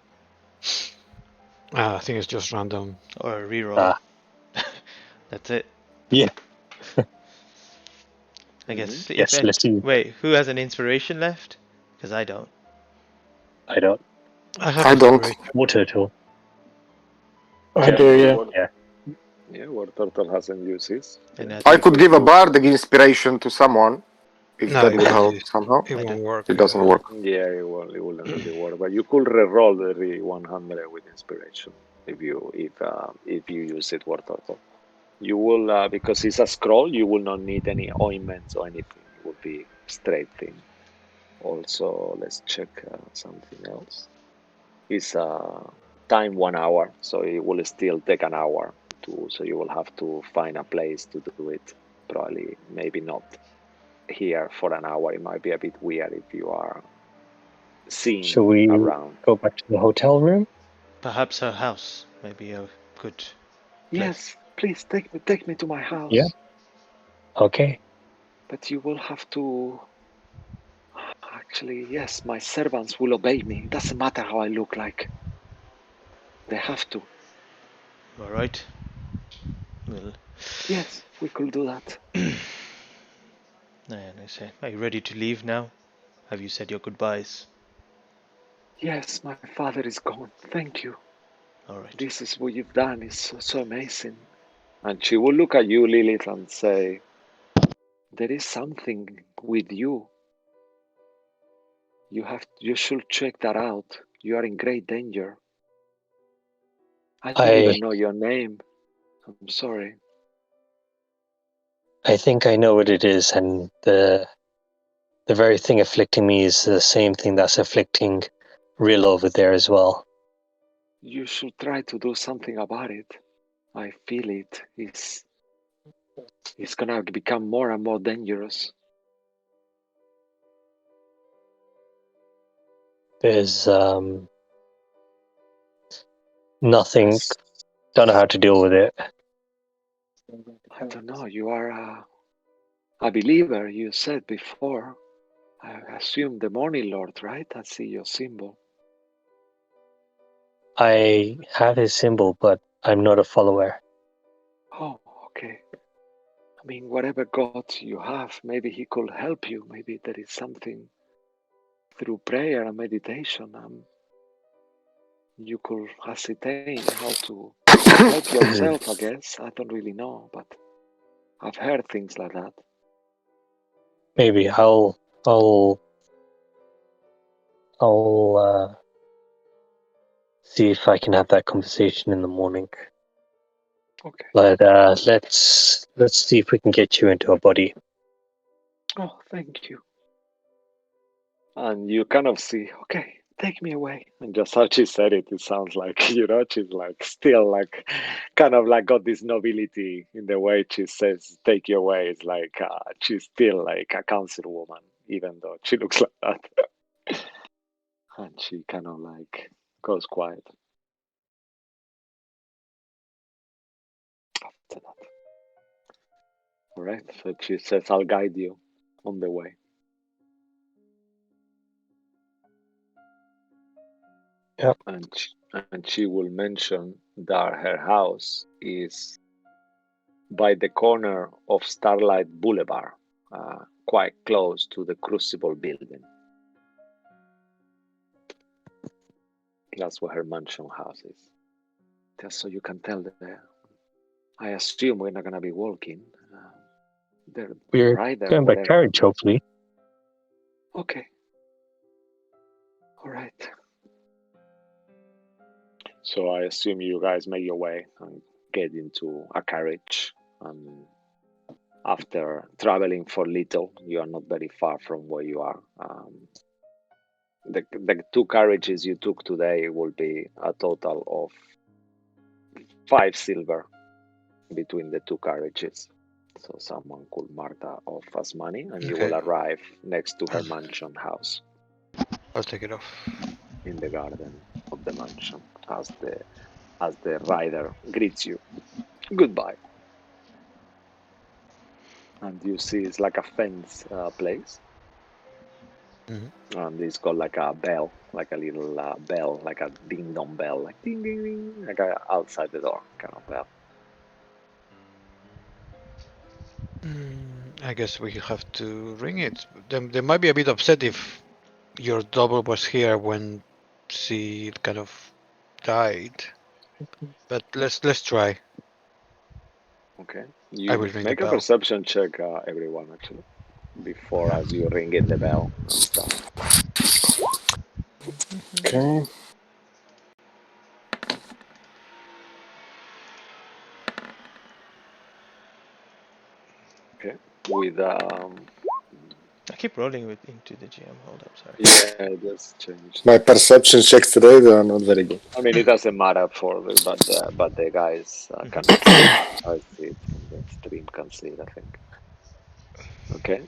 I think it's just random. Or a reroll. That's it. Yeah. I guess. Let's see. Wait, who has an inspiration left? Because I don't. I don't. I don't. Water tool. I do, yeah. Yeah, War Turtle hasn't used his. I could give a bardic inspiration to someone if that would help somehow. It won't work. It doesn't work. Yeah, it wouldn't really work. But you could re-roll the 100 with inspiration if you use it, War Turtle. You will because it's a scroll. You will not need any ointments or anything. It will be straight thing. Also, let's check something else. It's time 1 hour, so it will still take an hour to. So you will have to find a place to do it. Probably, maybe not here for an hour. It might be a bit weird if you are seeing Should we around. go back to the hotel room? Perhaps her house may be a good place. Yes, please take me to my house. Yeah. Okay. But you will have to. Actually, yes, my servants will obey me. It doesn't matter how I look like. They have to. All right. Well. Yes, we could do that. And I say, are you ready to leave now? Have you said your goodbyes? Yes, my father is gone. Thank you. All right. This is what you've done. It's so amazing. And she will look at you, Lilith, and say, there is something with you. You should check that out. You are in great danger. I don't even know your name. I'm sorry. I think I know what it is, and the very thing afflicting me is the same thing that's afflicting Real over there as well. You should try to do something about it. I feel it. It's gonna become more and more dangerous. There's nothing. Don't know how to deal with it. I don't know. You are a believer. You said before. I assume the Morning Lord, right? I see your symbol. I have his symbol, but I'm not a follower. Oh, okay. I mean, whatever God you have, maybe he could help you. Maybe there is something through prayer and meditation. You could ascertain how to help yourself, I guess. I don't really know, but I've heard things like that. Maybe I'll see if I can have that conversation in the morning. Okay. But let's see if we can get you into a body. Oh, thank you. And you kind of see, okay, take me away. And just how she said it, it sounds like, she's like still like kind of like got this nobility in the way she says, take you away. It's like she's still like a councilwoman, even though she looks like that. And she kind of like goes quiet. After that. All right. So she says, I'll guide you on the way. Yep. And she will mention that her house is by the corner of Starlight Boulevard, quite close to the Crucible building. That's where her mansion house is. Just so you can tell there. I assume we're not going to be walking. We're right there, going by whatever. carriage, hopefully. Okay. All right. So I assume you guys make your way and get into a carriage. And after traveling for little, you are not very far from where you are. The two carriages you took today will be a total of 5 silver between the two carriages. So someone could mark that off as money, and you will Okay. arrive next to her mansion house I'll take it off. in the garden of the mansion as the rider greets you. Goodbye. And you see it's like a fence place. Mm-hmm. And it's got like a bell, like a little bell, like a ding dong bell, like ding ding ding, like a outside the door kind of bell. I guess we have to ring it. They might be a bit upset if your double was here when she kind of died. But let's try. Okay, I you will ring the make a bell. perception check, everyone, actually, before as you ring in the bell and stuff. Okay. Okay, with I keep rolling into the GM. Hold up, sorry. yeah, that's changed. My perception checks today they are not very good. I mean, it doesn't matter but the guys cannot see it. I see it, and the stream can see it, I think. Okay,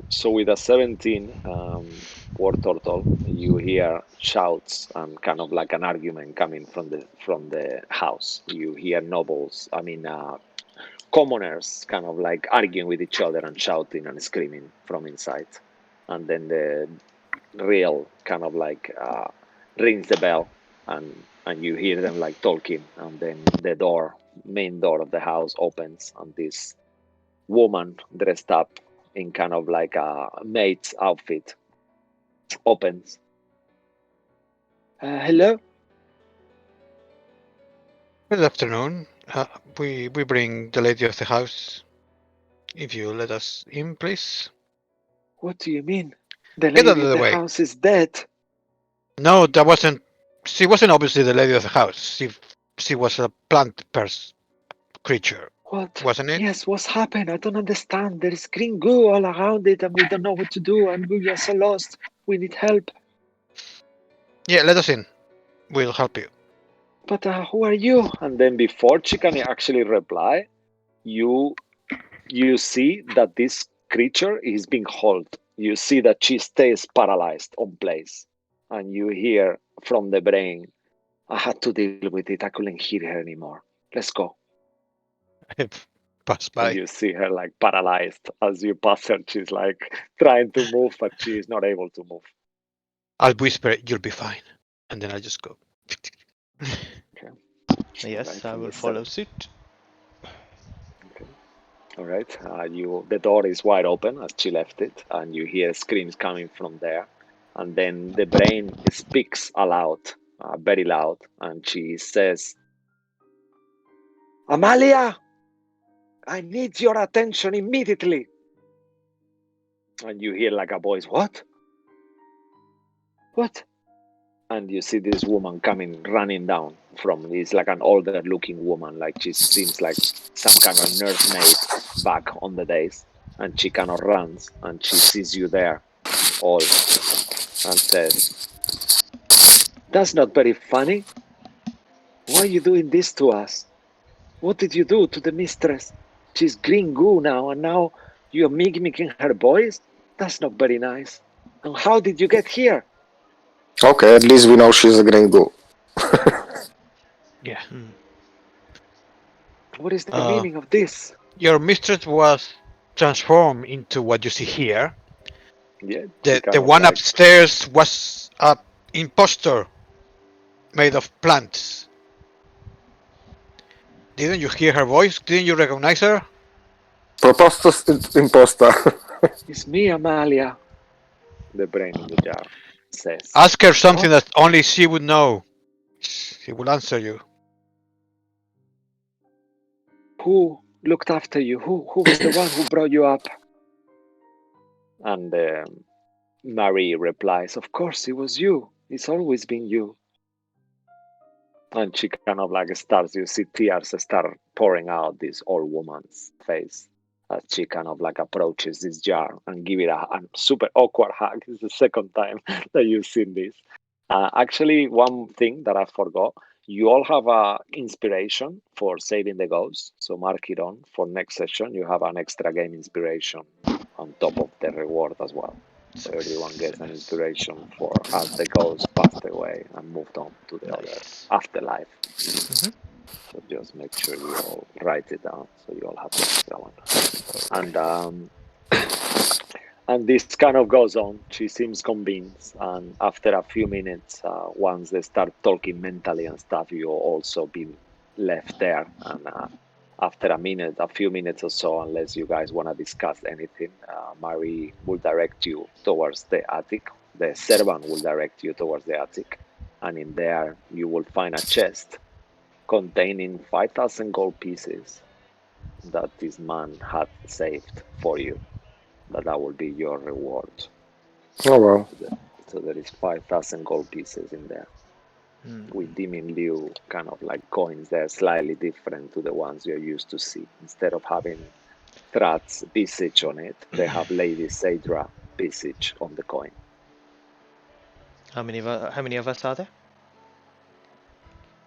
so with a 17 War Turtle, you hear shouts and kind of like an argument coming from the house. You hear nobles, commoners, kind of like arguing with each other and shouting and screaming from inside. And then the real kind of like rings the bell, and you hear them like talking, and then the main door of the house opens, and this woman dressed up in kind of like a maid's outfit opens. Hello? Good afternoon. We bring the lady of the house. If you let us in, please. What do you mean? The Get out lady of of the the way. house is dead. No, that wasn't. She wasn't obviously the lady of the house. She was a plant creature, What? wasn't it? Yes, what's happened? I don't understand. There is green goo all around it, and we don't know what to do, and we are so lost. We need help. Yeah, let us in. We'll help you. But who are you? And then before she can actually reply, you see that this creature is being held. You see that she stays paralyzed on place, and you hear from the brain, I had to deal with it. I couldn't hear her anymore. Let's go. Pass And by. you see her like paralyzed as you pass her. She's like trying to move, but she is not able to move. I'll whisper, "You'll be fine," and then I just go. Okay. Yes, Right, I and will the follow seven. suit. Okay. All right. The door is wide open as she left it, and you hear screams coming from there. And then the brain speaks aloud, very loud, and she says, Amalia, I need your attention immediately. And you hear like a voice, what? What? and you see this woman coming running down from. It's like an older looking woman, like she seems like some kind of nursemaid back on the days, and she kind of runs and she sees you there all and says, "That's not very funny. Why are you doing this to us? What did you do to the mistress? She's green goo now, and now you're mimicking her voice? That's not very nice. And how did you get here?" Okay, at least we know she's a green goo. Yeah. What is the Uh, meaning of this? your mistress was transformed into what you see here. Yeah, she The kind of one like, upstairs was a impostor made of plants. Didn't you hear her voice? Didn't you recognize her? Preposterous imposter. "It's me, Amalia," the brain in the jar says. Ask her something "What? that only she would know. She will answer you. Who looked after you? Who was the one who brought you up?" And Marie replies, "Of course, it was you. It's always been you." And she kind of like starts, you see tears start pouring out this old woman's face as she kind of like approaches this jar and give it a super awkward hug. It's the second time that you've seen this. Actually, one thing that I forgot, you all have a inspiration for saving the ghost. So mark it on for next session. You have an extra game inspiration on top of the reward as well. So everyone gets an Success. inspiration for as the ghost passed away and moved on to the other Nice. afterlife. Mhm. So just make sure you all write it down so you all have the extra one. Okay. And this kind of goes on. She seems convinced, and after a few minutes, once they start talking mentally and stuff, you'll also be left there. And after a few minutes or so, unless you guys want to discuss anything, Mary will direct you towards the attic. The servant will direct you towards the attic, and in there you will find a chest containing 5,000 gold pieces that this man had saved for you. That will be your reward. Oh well. So there is 5,000 gold pieces in there with dimming liu kind of like coins. They're slightly different to the ones you're used to see. Instead of having Strahd's visage on it, they have Lady Sadra visage on the coin. How many of us are there?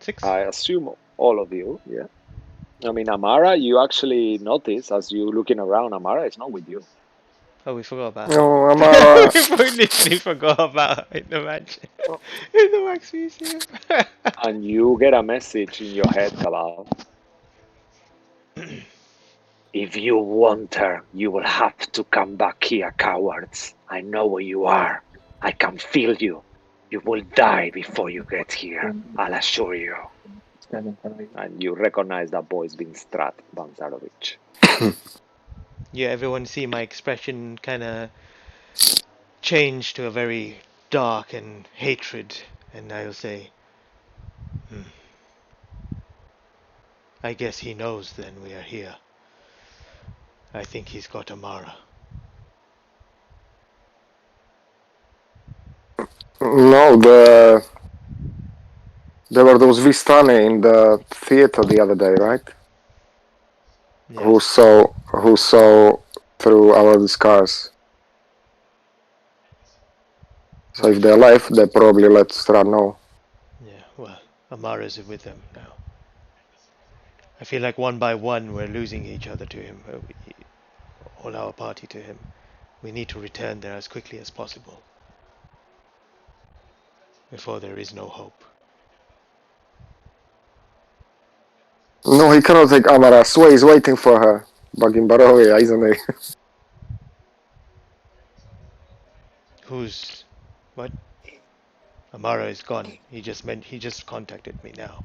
6? I assume all of you, yeah. I mean, Amara, you actually notice as you looking around, Amara is not with you. Oh, we forgot about her. Oh, Amara. We literally forgot about her in the mansion. In the wax museum. And you get a message in your head, Cabal. "If you want her, you will have to come back here, cowards. I know where you are. I can feel you. You will die before you get here, I'll assure you." Stand in front of you. And you recognize that voice being Strahd Banzarovich. Yeah, everyone see my expression kind of change to a very dark and hatred, and I'll say, I guess he knows then we are here. I think he's got Amara. No, there were those Vistani in the theater the other day, right? Yes. Who saw through our disguise. So Well, if they're alive, they probably let Strahd know. yeah, well, Amara's with them now. I feel like one by one we're losing each other to him, all our party to him. We need to return there as quickly as possible, before there is no hope. No, he cannot take Amara. Sway is waiting for her. Back in Barovia, isn't he? Who's... what? Amara is gone. He just contacted me now.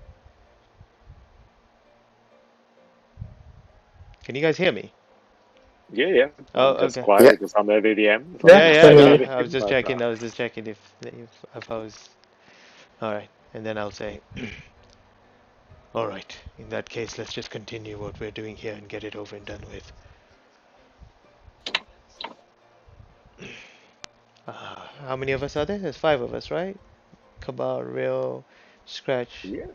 Can you guys hear me? Yeah, yeah. Oh, I'm just okay. quiet Yeah. because I'm the DDM, so I'm Yeah, not Yeah, so saying no, we I was anything. just But checking. I was just checking if I was... Alright, and then I'll say, alright, in that case, let's just continue what we're doing here and get it over and done with. How many of us are there? There's 5 of us, right? Kabar, Real, Scratch. Yeah.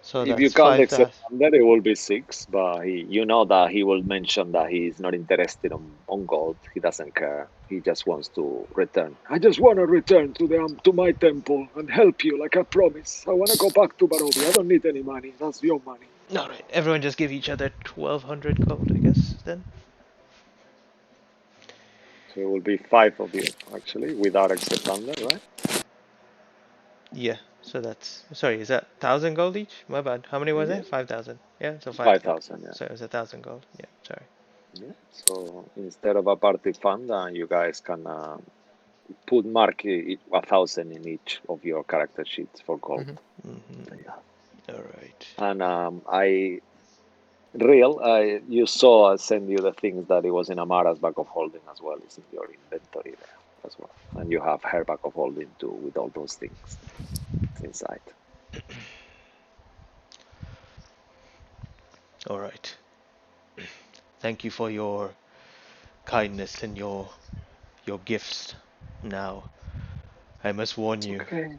So If you that's count 5,000. Execunder, it will be 6, but you know that he will mention that he is not interested on gold. He doesn't care. He just wants to return. I just want to return to my temple and help you like I promised. I want to go back to Barovia. I don't need any money. That's your money. Alright, everyone just give each other 1,200 gold, I guess, then. So it will be 5 of you, actually, without Execunder, right? Yeah, so that's... Sorry, is that 1,000 gold each? My bad. How many was Yeah. it? 5,000. Yeah, so 5,000. 5,000, yeah. So it was 1,000 gold. Yeah, sorry. Yeah. So instead of a party fund, you guys can mark 1,000 in each of your character sheets for gold. Alright. And you saw I send you the things that it was in Amara's bag of holding as well. It's in your inventory there as well. And you have her bag of holding too with all those things inside. Alright. Thank you for your kindness and your gifts. Now, I must warn you, Okay.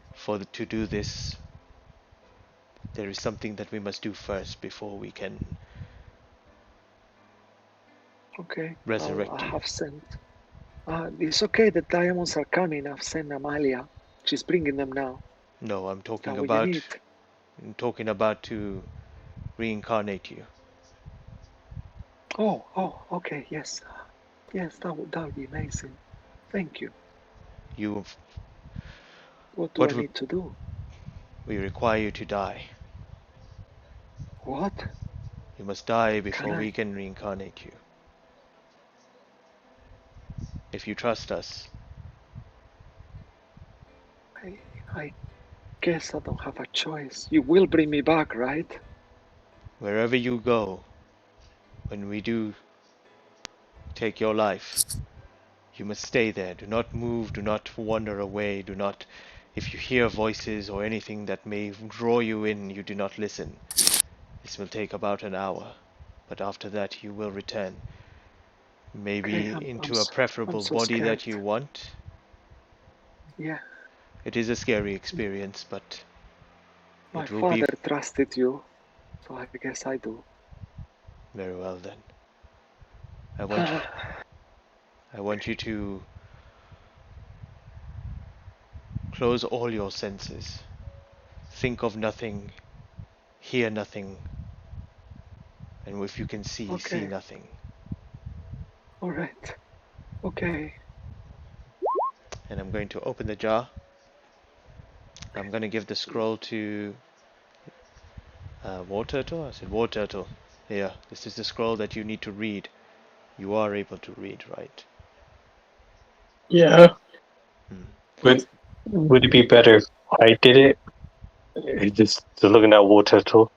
to do this, there is something that we must do first before we can Okay. resurrect I you. have sent. It's okay. The diamonds are coming. I've sent Amalia. She's bringing them now. No, Is that what you need? I'm talking about to reincarnate you. Oh, okay. Yes. Yes, that would be amazing. Thank you. You, What do what I would need to do? we require you to die? What? You must die Can before we I? can reincarnate you. If you trust us, I guess I don't have a choice. You will bring me back, right? wherever you go, when we do take your life, you must stay there. Do not move, do not wander away, do not, if you hear voices or anything that may draw you in, you do not listen. This will take about an hour, but after that you will return. Okay, Maybe I'm into a I'm preferable so body scared. that you want. Yeah, It is a scary experience, but my it will be father trusted you, so I guess I do. very well then. I want you, I want you to close all your senses. Think of nothing, hear nothing, and if you can see Okay, nothing. all right. Okay, And I'm going to open the jar. I'm going to give the scroll to War Turtle. I said War Turtle. Here, this is the scroll that you need to read. You are able to read, right? Yeah. Would it be better if I did it? Just looking at water turtle.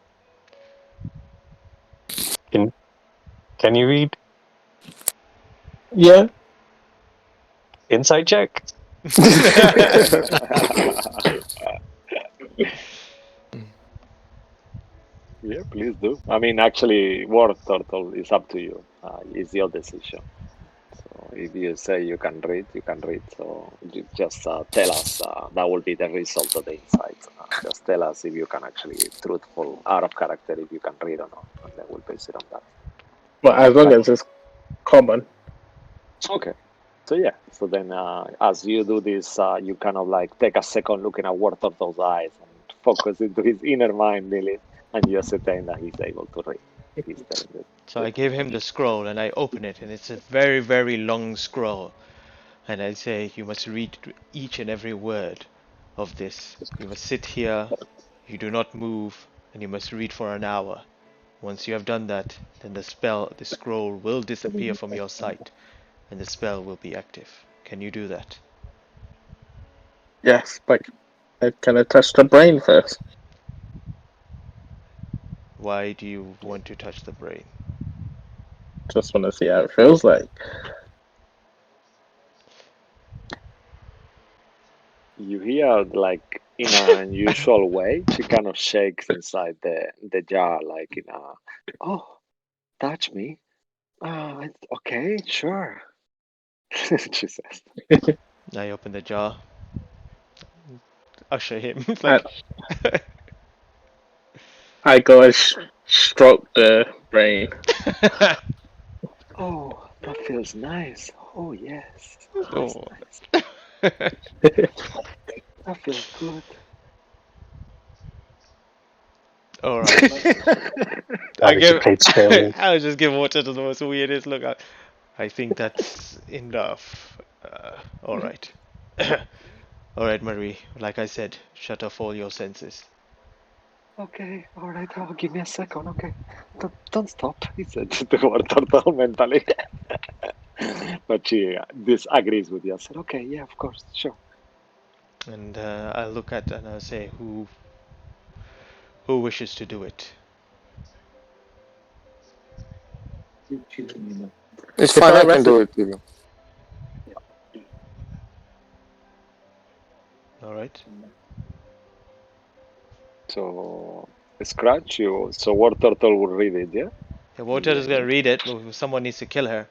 Can you read? Yeah. Insight check. yeah, please do. I mean, actually, Word Turtle is up to you. It's your decision. So if you say you can read, you can read. So you just tell us. That will be the result of the insight. Just tell us if you can actually truthful out of character if you can read or not, and then we'll base it on that. But as long But as it's common. okay. So yeah. So then, as you do this, you kind of like take a second looking at Word Turtle's eyes and focus into his inner mind, Lily, and you ascertain that he's able to read. He's telling you. So I give him the scroll and I open it, and it's a very, very long scroll. And I say, you must read each and every word of this. You must sit here, you do not move, and you must read for an hour. Once you have done that, then the scroll will disappear from your sight, and the spell will be active. Can you do that? Yes, but can I touch the brain first? Why do you want to touch the brain? Just want to see how it feels like. You hear like in an unusual way, she kind of shakes inside the jar, like in a, oh, touch me. Okay, sure. She says. I open the jar. usher him. It's like, I go and stroke the brain. Oh, that feels nice. Oh, yes. That's oh. nice. That feels good. All right. I Manage to give. play Sterling. I'll just give Water the most weirdest look. I think that's enough. All right. All right, Marie. Like I said, shut off all your senses. Okay, all right. Oh, give me a second. Okay, don't stop. He said to the water turtle mentally. But she disagrees with you. I said, okay, yeah, of course, sure. And I'll look at and I'll say, who wishes to do it? It's If fine. I I can rest do it, it. Even. All right. So scratch you. So water turtle will read it, yeah. The Water is gonna read it, but someone needs to kill her.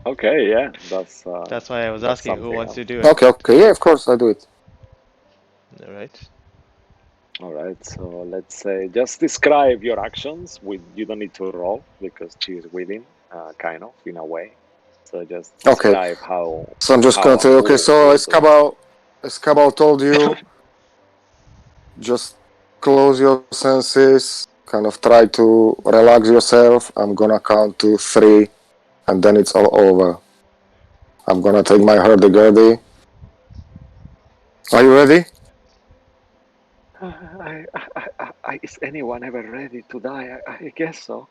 Okay, yeah, That's why I was that's asking who something wants to else. do it. Okay. Okay. Yeah. Of course, I do it. All right. All right, so let's say just describe your actions. You don't need to roll because she's within, kind of in a way. So just Okay. describe how So I'm just gonna and tell you. Okay. who So will do it. Escabal told you just close your senses. Kind of try to relax yourself. I'm gonna count to 3, and then it's all over. I'm gonna take my hurdy-gurdy. Are you ready? Is anyone ever ready to die? I guess so.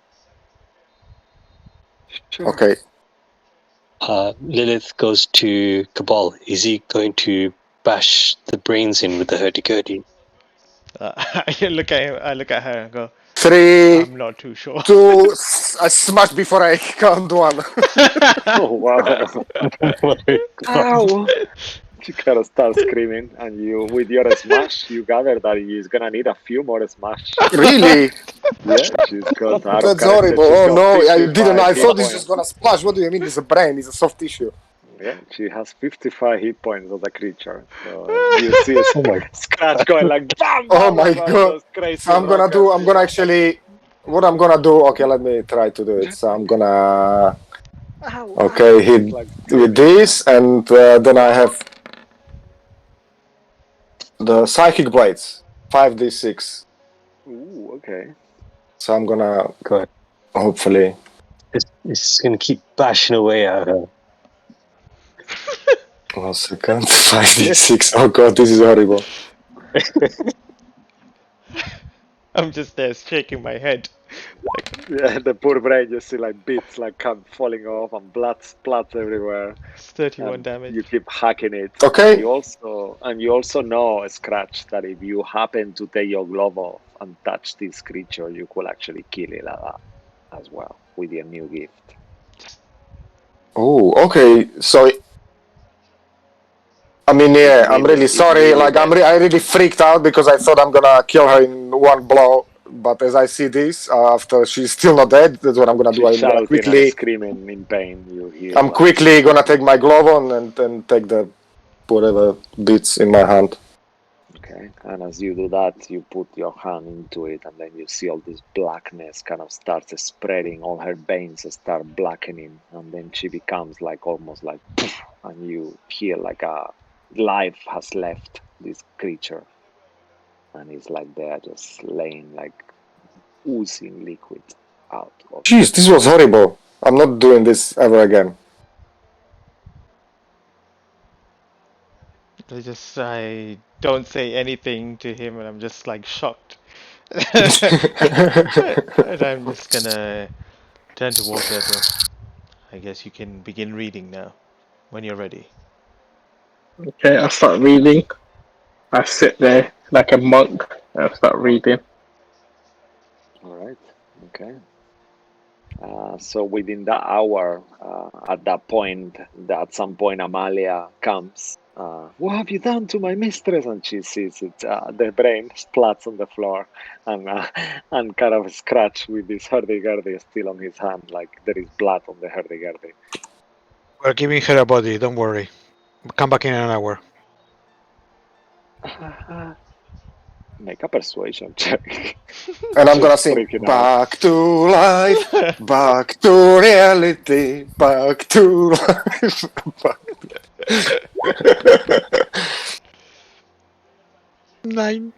Sure. Okay. Lilith goes to Cabal. Is he going to bash the brains in with the hurdy-gurdy? I look at him. I look at her and go, 3, I'm not too sure. 2. I smash before I count 1. Oh wow! Oh my God. Ow! She kind of starts screaming, and you, with your smash, you gather that he's gonna need a few more smash. Really? Yeah, she's got out of That's character. horrible. She's Oh got no, I didn't know. 55 I hit thought it's just points. gonna splash. What do you mean? It's a brain. It's a soft tissue. Yeah, she has 55 hit points as a creature. So you see a Oh my scratch going like bam, Oh bam, my like one of god. those So crazy I'm gonna do. rockets, I'm gonna actually. What I'm gonna do? Okay, let me try to do it. So I'm gonna. Ow, Okay, ow. She's hit like with screaming, yeah. this, and then I have the psychic blades. 5d6. Ooh, okay. So I'm gonna God. hopefully. It's going to keep bashing away at her. 1 second. 5d6. Oh god, this is horrible. I'm just there shaking my head. Yeah, the poor brain, you see like bits like come falling off and blood splats everywhere. It's 31 And damage. you keep hacking it, Okay. and you also know, Scratch, that if you happen to take your glove off and touch this creature, you could actually kill it as well with your new gift. Oh, okay. So I mean, It's yeah, I'm really really it's sorry. really Like, dead. I really freaked out because I thought I'm gonna kill her in one blow. But as I see this, after she's still not dead, that's what I'm gonna do. She's I'm gonna shouting and quickly, screaming in pain. You hear I'm like quickly gonna take my glove on and then take the whatever bits in my hand. okay. And as you do that, you put your hand into it, and then you see all this blackness kind of starts spreading. All her veins start blackening, and then she becomes like almost like, poof, and you hear like a life has left this creature, and it's like they're just laying like oozing liquid out of Jeez, this was horrible. I'm not doing this ever again. I don't say anything to him, and I'm just like shocked. And I'm just gonna turn to Water. Go, I guess you can begin reading now, when you're ready. okay, I start reading. I sit there like a monk and I start reading. All right. Okay. So within that hour, at that point, at some point, Amalia comes. What have you done to my mistress? And she sees it. The brain splats on the floor, and and kind of scratch with this hurdy-gurdy still on his hand, like there is blood on the hurdy-gurdy. We're giving her a body. Don't worry. Come back in an hour. Make a persuasion check. And I'm gonna She's sing freaking out. back to life, back to reality, back to life. Nine.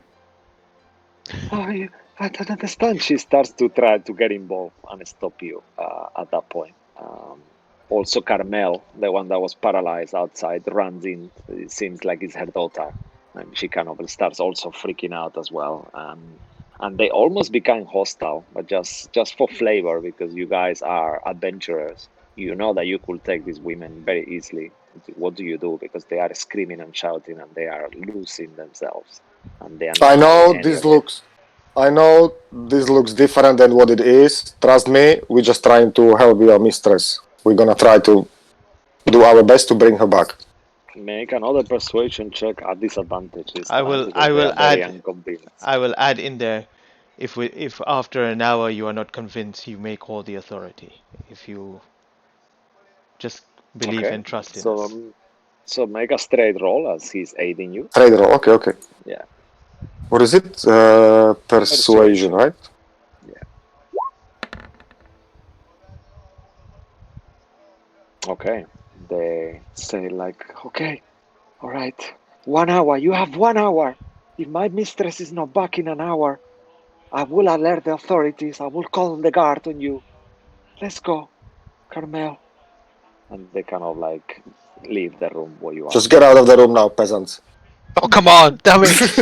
I don't understand. She starts to try to get involved and stop you at that point. Also, Carmel, the one that was paralyzed outside, runs in. It seems like it's her daughter. And she kind of starts also freaking out as well. And they almost become hostile, but just for flavor, because you guys are adventurers. You know that you could take these women very easily. What do you do? Because they are screaming and shouting and they are losing themselves. And they are I not having know any this of it. looks. I know this looks different than what it is. Trust me, we're just trying to help your mistress. We're gonna try to do our best to bring her back. Make another persuasion check at disadvantage this I time will because I they will are very add unconvinced. I will add in there if after an hour you are not convinced, you may call the authority. If you just believe Okay, and trust in so us. so make a straight roll as he's aiding you. Trader, okay, okay. Yeah, What is it? Persuasion, persuasion. right? Yeah. Okay. They say like, okay, all right, 1 hour. You have 1 hour. If my mistress is not back in an hour, I will alert the authorities. I will call the guard on you. Let's go, Carmel. And they kind of like leave the room where you are. Just get out of the room now, peasants. Oh, come on, damn it! She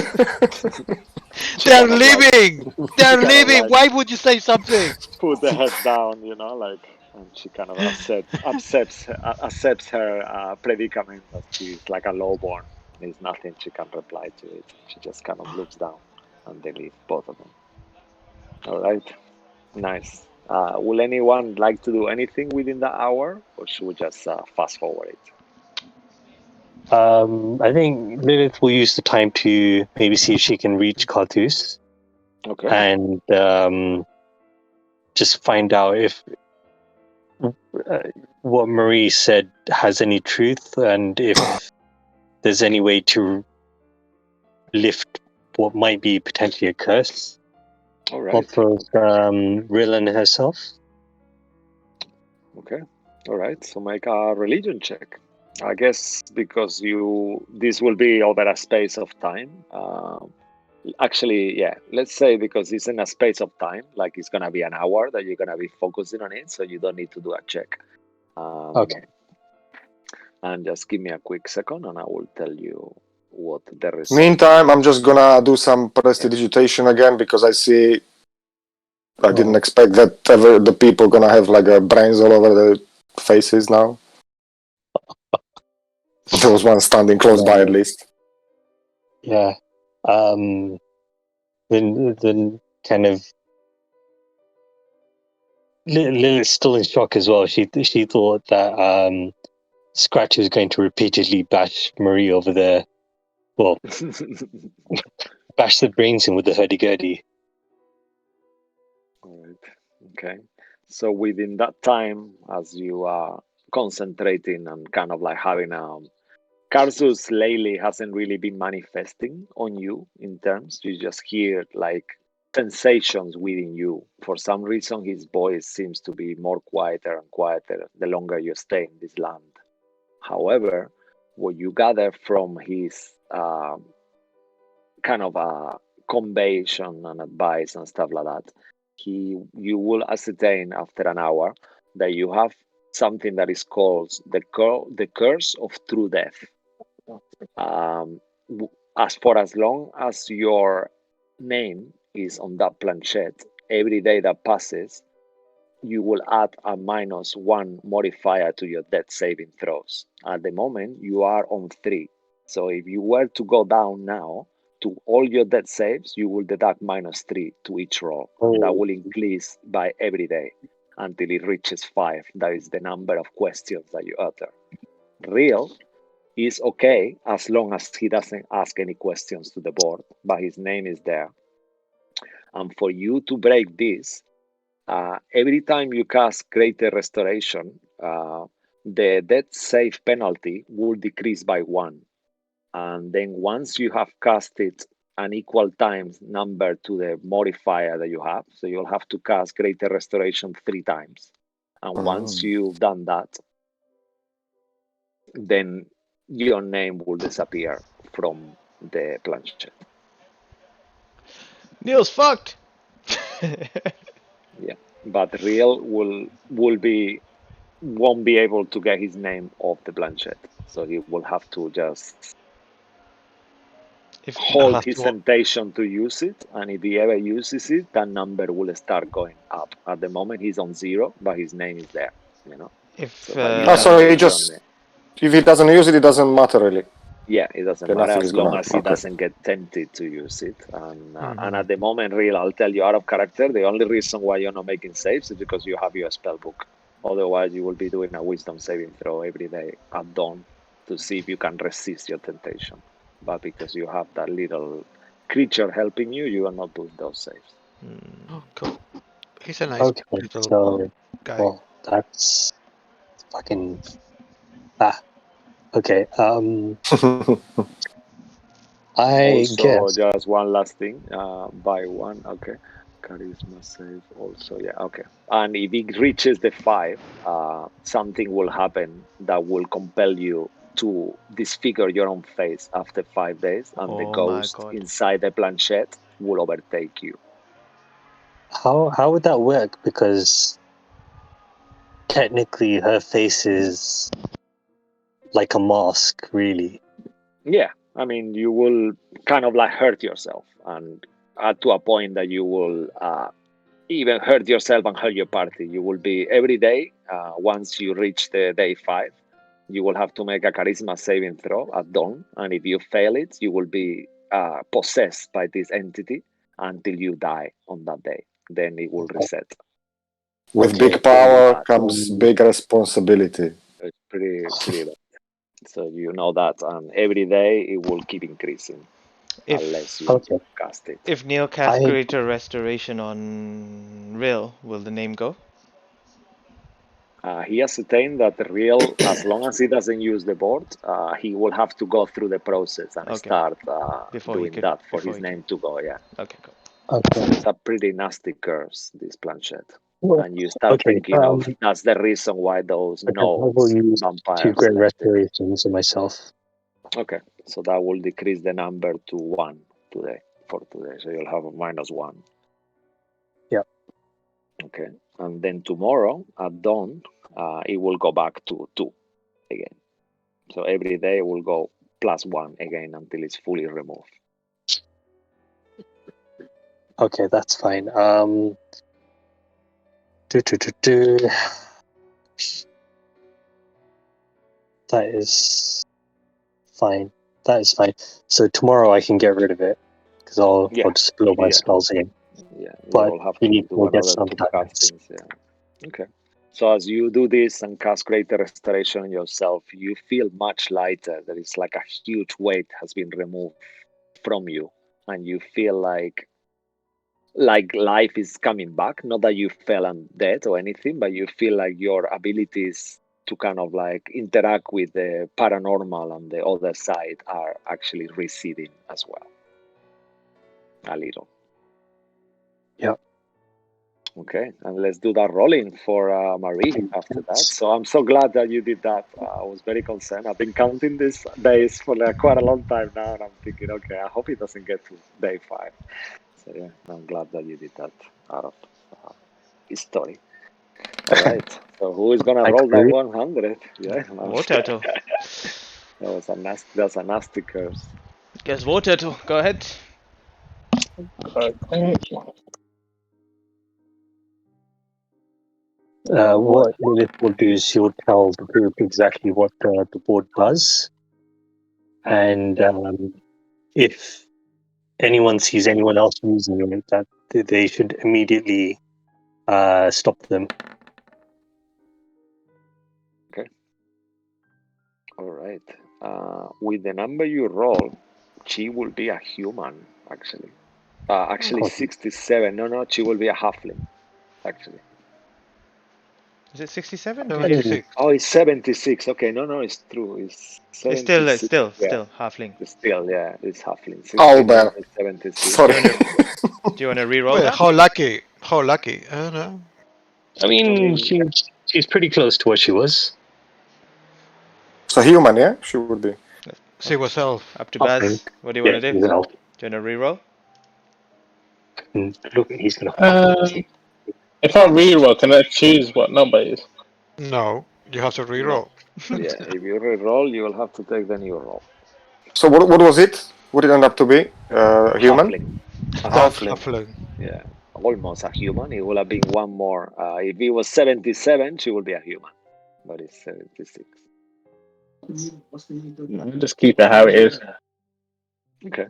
They're kind of like leaving. she They're kind of leaving. like Why would you say something? put the head down, like, and she kind of accepts her predicament that she's like a lowborn. There's nothing she can reply to it. She just kind of looks down, and they leave both of them. All right, nice. Will anyone like to do anything within the hour, or should we just fast forward it? I think Lilith will use the time to maybe see if she can reach Carthus Okay. and just find out if what Marie said has any truth and if there's any way to lift what might be potentially a curse All right. off of Rillan herself. Okay. All right. So make a religion check. I guess because this will be over a space of time. Actually, yeah, let's say because it's in a space of time, like it's gonna be an hour that you're gonna be focusing on it, so you don't need to do a check. Okay. And just give me a quick second, and I will tell you what the result. Meantime, I'm just gonna do some prestidigitation again because I see. I didn't expect that ever the people gonna have like brains all over their faces now. There was one standing close by at least. Yeah. Then kind of Lilith's still in shock as well. She thought that Scratch was going to repeatedly bash Marie over the bash the brains in with the hurdy-gurdy. All right. Okay. So within that time, as you are concentrating and kind of like having Karsus lately hasn't really been manifesting on you in terms. You just hear like sensations within you. For some reason, his voice seems to be more quieter and quieter the longer you stay in this land. However, what you gather from his kind of conversation and advice and stuff like that, you will ascertain after an hour that you have something that is called the curse of true death. Um, as long as your name is on that planchette, every day that passes, you will add a -1 modifier to your death saving throws. At the moment, you are on 3. So if you were to go down now to all your death saves, you will deduct -3 to each roll. And that will increase by every day until it reaches 5. That is the number of questions that you utter. Real is okay as long as he doesn't ask any questions to the board, but his name is there. And for you to break this, every time you cast Greater Restoration, the death save penalty will decrease by 1. And then once you have casted an equal times number to the modifier that you have, so you'll have to cast Greater Restoration 3 times. And once you've done that, then your name will disappear from the planchette. Neil's fucked. Yeah, but Real won't be able to get his name off the planchette, so he will have to just hold his temptation to use it, and if he ever uses it, that number will start going up. At the moment, he's on 0, but his name is there. You know. So he just, if he doesn't use it, it doesn't matter really. Yeah, it doesn't matter as long as he doesn't get tempted to use it. And at the moment, Real, I'll tell you, out of character, the only reason why you're not making saves is because you have your spell book. Otherwise, you will be doing a wisdom saving throw every day at dawn to see if you can resist your temptation. But because you have that little creature helping you, you are not doing those saves. Oh, cool. He's a nice little guy. Well, that's fucking... Okay. I guess. Just one last thing. By one, okay. Charisma save also, yeah, okay. And if it reaches the 5, something will happen that will compel you to disfigure your own face after 5 days, and the ghost inside the planchette will overtake you. How would that work? Because technically her face is like a mask, really. Yeah, I mean, you will kind of like hurt yourself, and to a point that you will even hurt yourself and hurt your party. You will be every day, once you reach the day 5, you will have to make a charisma saving throw at dawn, and if you fail it, you will be possessed by this entity until you die on that day. Then it will reset. With big power comes big responsibility. It's pretty bad. So you know that, and every day it will keep increasing unless you cast it. If Neil casts Greater Restoration on Real, will the name go? He ascertained that the Real, as long as he doesn't use the board, he will have to go through the process and start doing that for his name to go. Yeah. Okay, cool. Okay. So it's a pretty nasty curse, this planchette. And you start thinking of that's the reason why those gnomes, vampires. 2 great restorations of myself. Okay, so that will decrease the number to 1 today. So you'll have a -1. Yeah. Okay, and then tomorrow at dawn, it will go back to 2 again. So every day it will go +1 again until it's fully removed. Okay, that's fine. That is fine. So tomorrow I can get rid of it because I'll just blow my spells again. Yeah, but you'll have we to need do to get another some 2 damage. castings. Yeah. Okay. So as you do this and cast Greater Restoration on yourself, you feel much lighter. There is like a huge weight has been removed from you, and you feel like life is coming back. Not that you fell undead or anything, but you feel like your abilities to kind of like interact with the paranormal on the other side are actually receding as well. A little. Yeah. Okay, and let's do that rolling for Marie after that. So I'm so glad that you did that. I was very concerned. I've been counting these days for quite a long time now, and I'm thinking, okay, I hope it doesn't get to day 5. So yeah, I'm glad that you did that out of history. All right. So who is gonna roll that 100? Yeah. Wotato. That's a nasty curse. Guess Wotato. Go ahead. What Lilith will do is she will tell the group exactly what the board does, and if anyone sees anyone else using it, that they should immediately stop them. Okay. All right. With the number you roll, she will be a human, actually. Actually, 67. No, she will be a halfling, actually. Is it 67? 76. Oh, it's 76. Okay, no, it's true. It's It's 76. still Yeah, halfling. still, yeah, it's halfling. Oh, 69 man. is 76. Sorry. Do you want to re-roll Well, that? how lucky? How lucky? I don't know. I mean, mean- she's pretty close to what she was. So human, yeah? She would be. She was elf. Up to Halfling. Baz. What do you Yeah, want to do? she's an elf. Do you want to re-roll? And look, he's gonna. If I reroll, can I choose what number it is? No, you have to reroll. Yeah, if you re-roll, you will have to take the new roll. So what was it? What did it end up to be? Human? Halfling. A That's halfling. halfling. Yeah, almost a human. It would have been one more. If it was 77, she would be a human. But it's 76. No, just keep it how it is. Okay.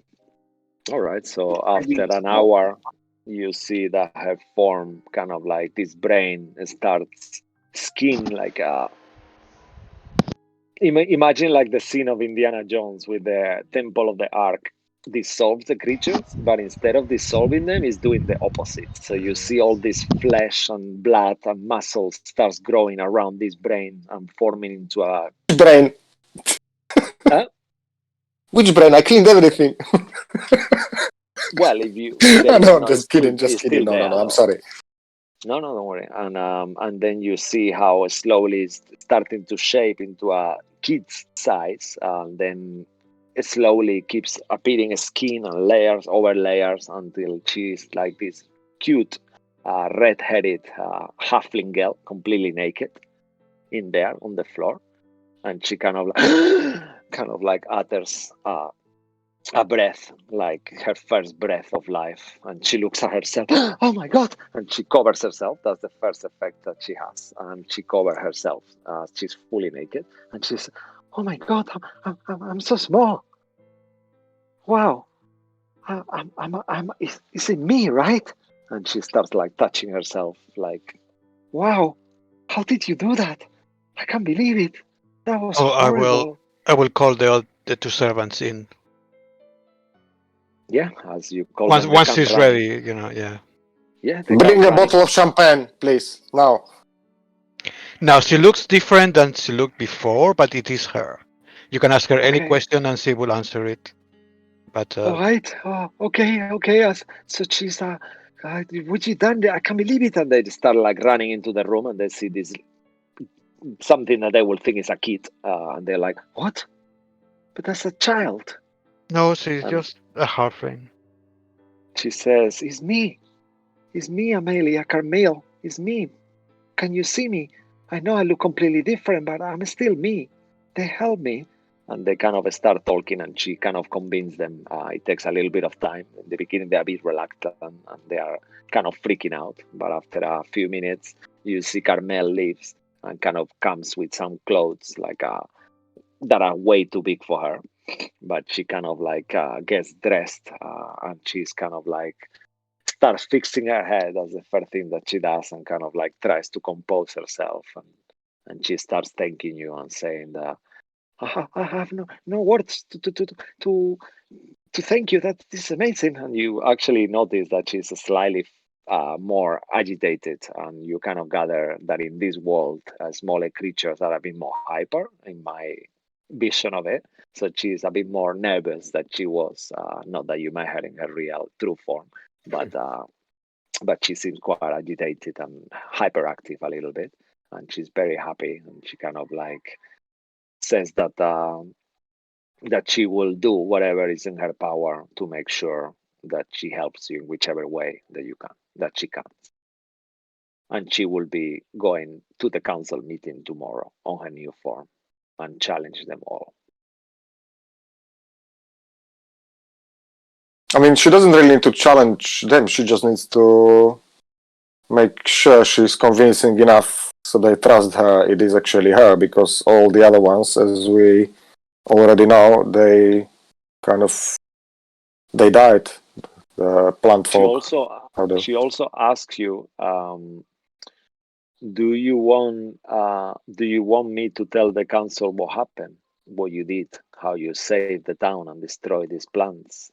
All right. So after an hour, you see that her form, kind of like this brain, starts skin like a. Imagine like the scene of Indiana Jones with the Temple of the Ark dissolves the creatures, but instead of dissolving them, is doing the opposite. So you see all this flesh and blood and muscle starts growing around this brain and forming into a. Brain. Huh? Which brain? I cleaned everything. Well, if you there is No, I'm no, just kidding. Just it's kidding. still No, there I'm though. sorry. No, don't worry. And then you see how slowly it's starting to shape into a kid's size, and then it slowly keeps appearing skin and layers over layers until she's like this cute, red-headed halfling girl, completely naked, in there on the floor, and she kind of like, kind of like utters a breath, like her first breath of life, and she looks at herself. Oh my god! And she covers herself. That's the first effect that she has, and she covers herself. She's fully naked, and she's, oh my god! I'm so small. Wow! Is it me, right? And she starts like touching herself, like, wow! How did you do that? I can't believe it. That was Oh, horrible. I will call the two servants in Yeah, as you call once them, they once come she's running. ready. Yeah. Yeah, they come Bring a running. bottle of champagne, please. Now. Now she looks different than she looked before, but it is her. You can ask her any Okay. question and she will answer it. But All right. Oh, okay. So she's what you done? I can't believe it. And they start like running into the room, and they see this something that they will think is a kid, and they're like, "What? But that's a child." no, she's And just a halfling. she says, It's me, Amelia Carmel. It's me. Can you see me? I know I look completely different, but I'm still me. They help me." And they kind of start talking, and she kind of convinced them. It takes a little bit of time. In the beginning, they're a bit reluctant and they are kind of freaking out. But after a few minutes, you see Carmel leaves and kind of comes with some clothes like that are way too big for her. But she kind of like gets dressed and she's kind of like starts fixing her head. That's the first thing that she does, and kind of like tries to compose herself. And she starts thanking you and saying that I have no words to to thank you. That this is amazing. And you actually notice that she's slightly more agitated, and you kind of gather that in this world, smaller creatures are a bit more hyper in my vision of it. So she's a bit more nervous than she was. Not that you met her in her real true form, but she seems quite agitated and hyperactive a little bit. And she's very happy, and she kind of like says that she will do whatever is in her power to make sure that she helps you in whichever way that she can. And she will be going to the council meeting tomorrow on her new form and challenge them all. I mean, she doesn't really need to challenge them. She just needs to make sure she's convincing enough so they trust her. It is actually her, because all the other ones, as we already know, they kind of they died. The plant She folk. also How the she also asks you, do you want me to tell the council what happened, what you did, how you saved the town and destroyed these plants,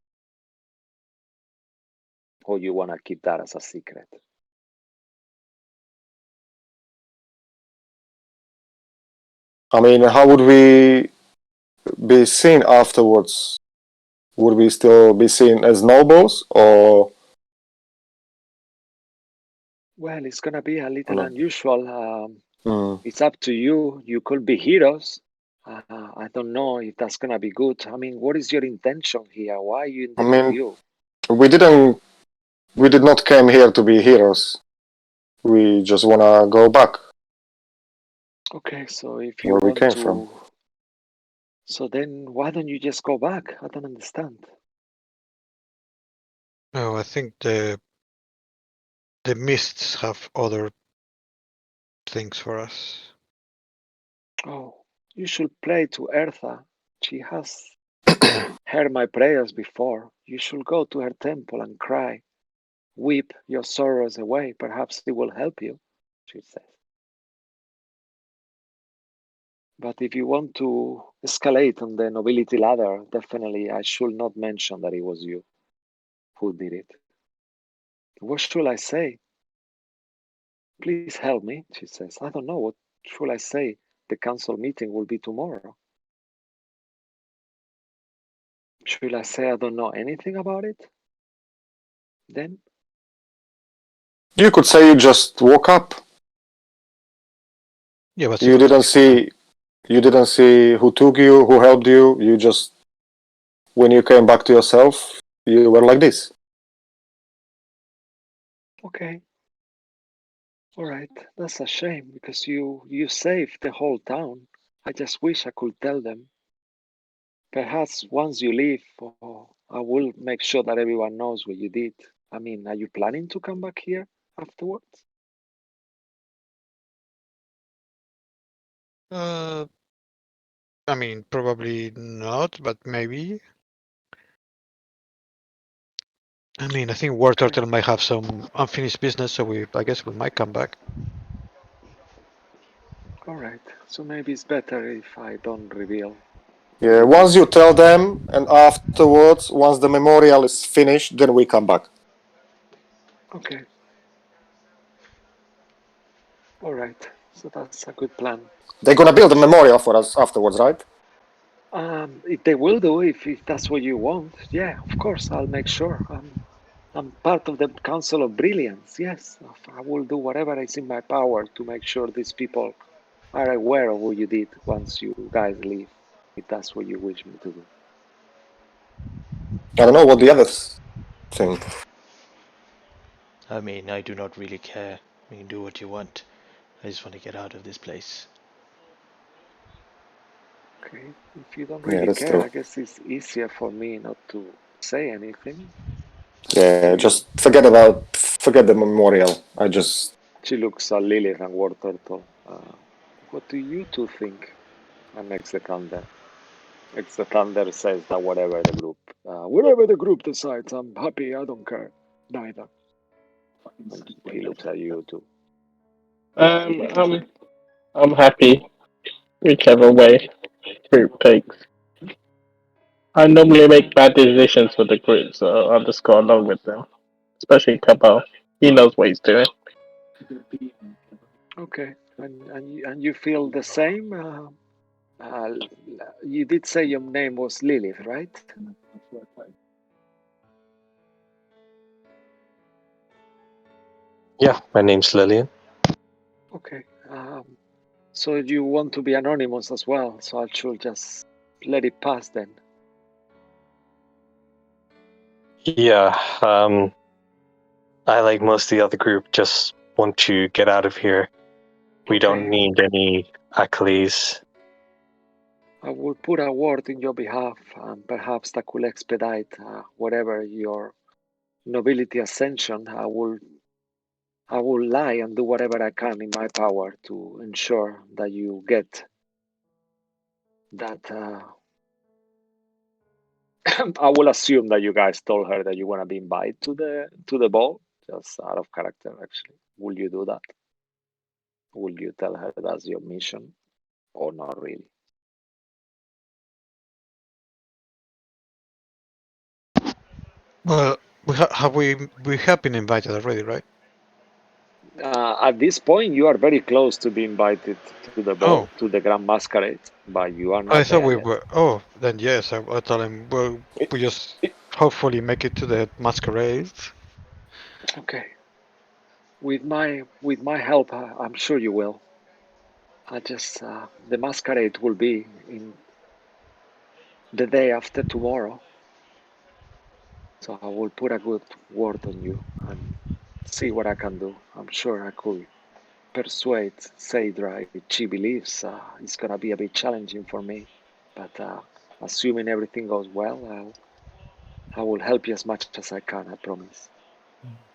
or you want to keep that as a secret? I mean, how would we be seen afterwards? Would we still be seen as nobles, or? Well, it's gonna be a little No. unusual. Mm. It's up to you. You could be heroes. I don't know if that's gonna be good. I mean, what is your intention here? Why are you in I the mean, review? we did not came here to be heroes. We just wanna go back Okay, so if you where we want came from. to, so then why don't you just go back? I don't understand. No, I think the mists have other things for us. Oh, you should pray to Eartha. She has heard my prayers before. You should go to her temple and cry. Weep your sorrows away. Perhaps it will help you, she says. But if you want to escalate on the nobility ladder, definitely I should not mention that it was you who did it. What should I say? Please help me, she says. I don't know. What should I say? The council meeting will be tomorrow. Should I say I don't know anything about it? Then? You could say you just woke up. Yeah, but You didn't see. You didn't see who took you, who helped you. You just, when you came back to yourself, you were like this. Okay. All right. That's a shame because you saved the whole town. I just wish I could tell them. Perhaps once you leave, I will make sure that everyone knows what you did. I mean, are you planning to come back here afterwards? I mean, probably not, but maybe. I mean, I think War Okay. Turtle might have some unfinished business, so I guess we might come back. All right. So maybe it's better if I don't reveal Yeah. who did Once you it. tell them, and afterwards, once the memorial is finished, then we come back. Okay. All right. So that's a good plan. They're gonna build a memorial for us afterwards, right? If they will do, if that's what you want, yeah, of course, I'll make sure. I'm part of the Council of Brilliance. Yes, I will do whatever is in my power to make sure these people are aware of what you did once you guys leave, if that's what you wish me to do. I don't know what the others think. I mean, I do not really care. You can do what you want. I just want to get out of this place. Okay, if you don't Yeah, really that's care, true. I guess it's easier for me not to say anything. Yeah, Do just you? forget the memorial. I just She looks at Lilith and War Turtle. What do you two think? And next the thunder. It's the thunder says that whatever the group decides, I'm happy. I don't care neither. And he looks at you too. I'm happy whichever way group takes. I normally make bad decisions for the group, so I'll just go along with them. Especially Cabal. He knows what he's doing. Okay, and you feel the same. Uh, you did say your name was Lilith, right? Yeah, my name's Lillian. Okay. So you want to be anonymous as well? So I should just let it pass then. Yeah, I, like most of the other group, just want to get out of here. We Okay. don't need any accolades. I will put a word in your behalf, and perhaps that could expedite whatever your nobility ascension. I will lie and do whatever I can in my power to ensure that you get that. I will assume that you guys told her that you want to be invited to the ball, just out of character. Actually, will you do that? Will you tell her that's your mission, or not really? Well, we have been invited already, right? At this point, you are very close to be invited to the ball, Oh, to the Grand Masquerade, but you are I not thought there we yet. were. Oh, then yes, I tell him. Well, It, we just it, hopefully make it to the masquerade. okay, with my help, I'm sure you will. I just the masquerade will be in the day after tomorrow, so I will put a good word on you and see what I can do. I'm sure I could persuade Sadra if she believes it's gonna be a bit challenging for me, but assuming everything goes well, I will help you as much as I can. I promise.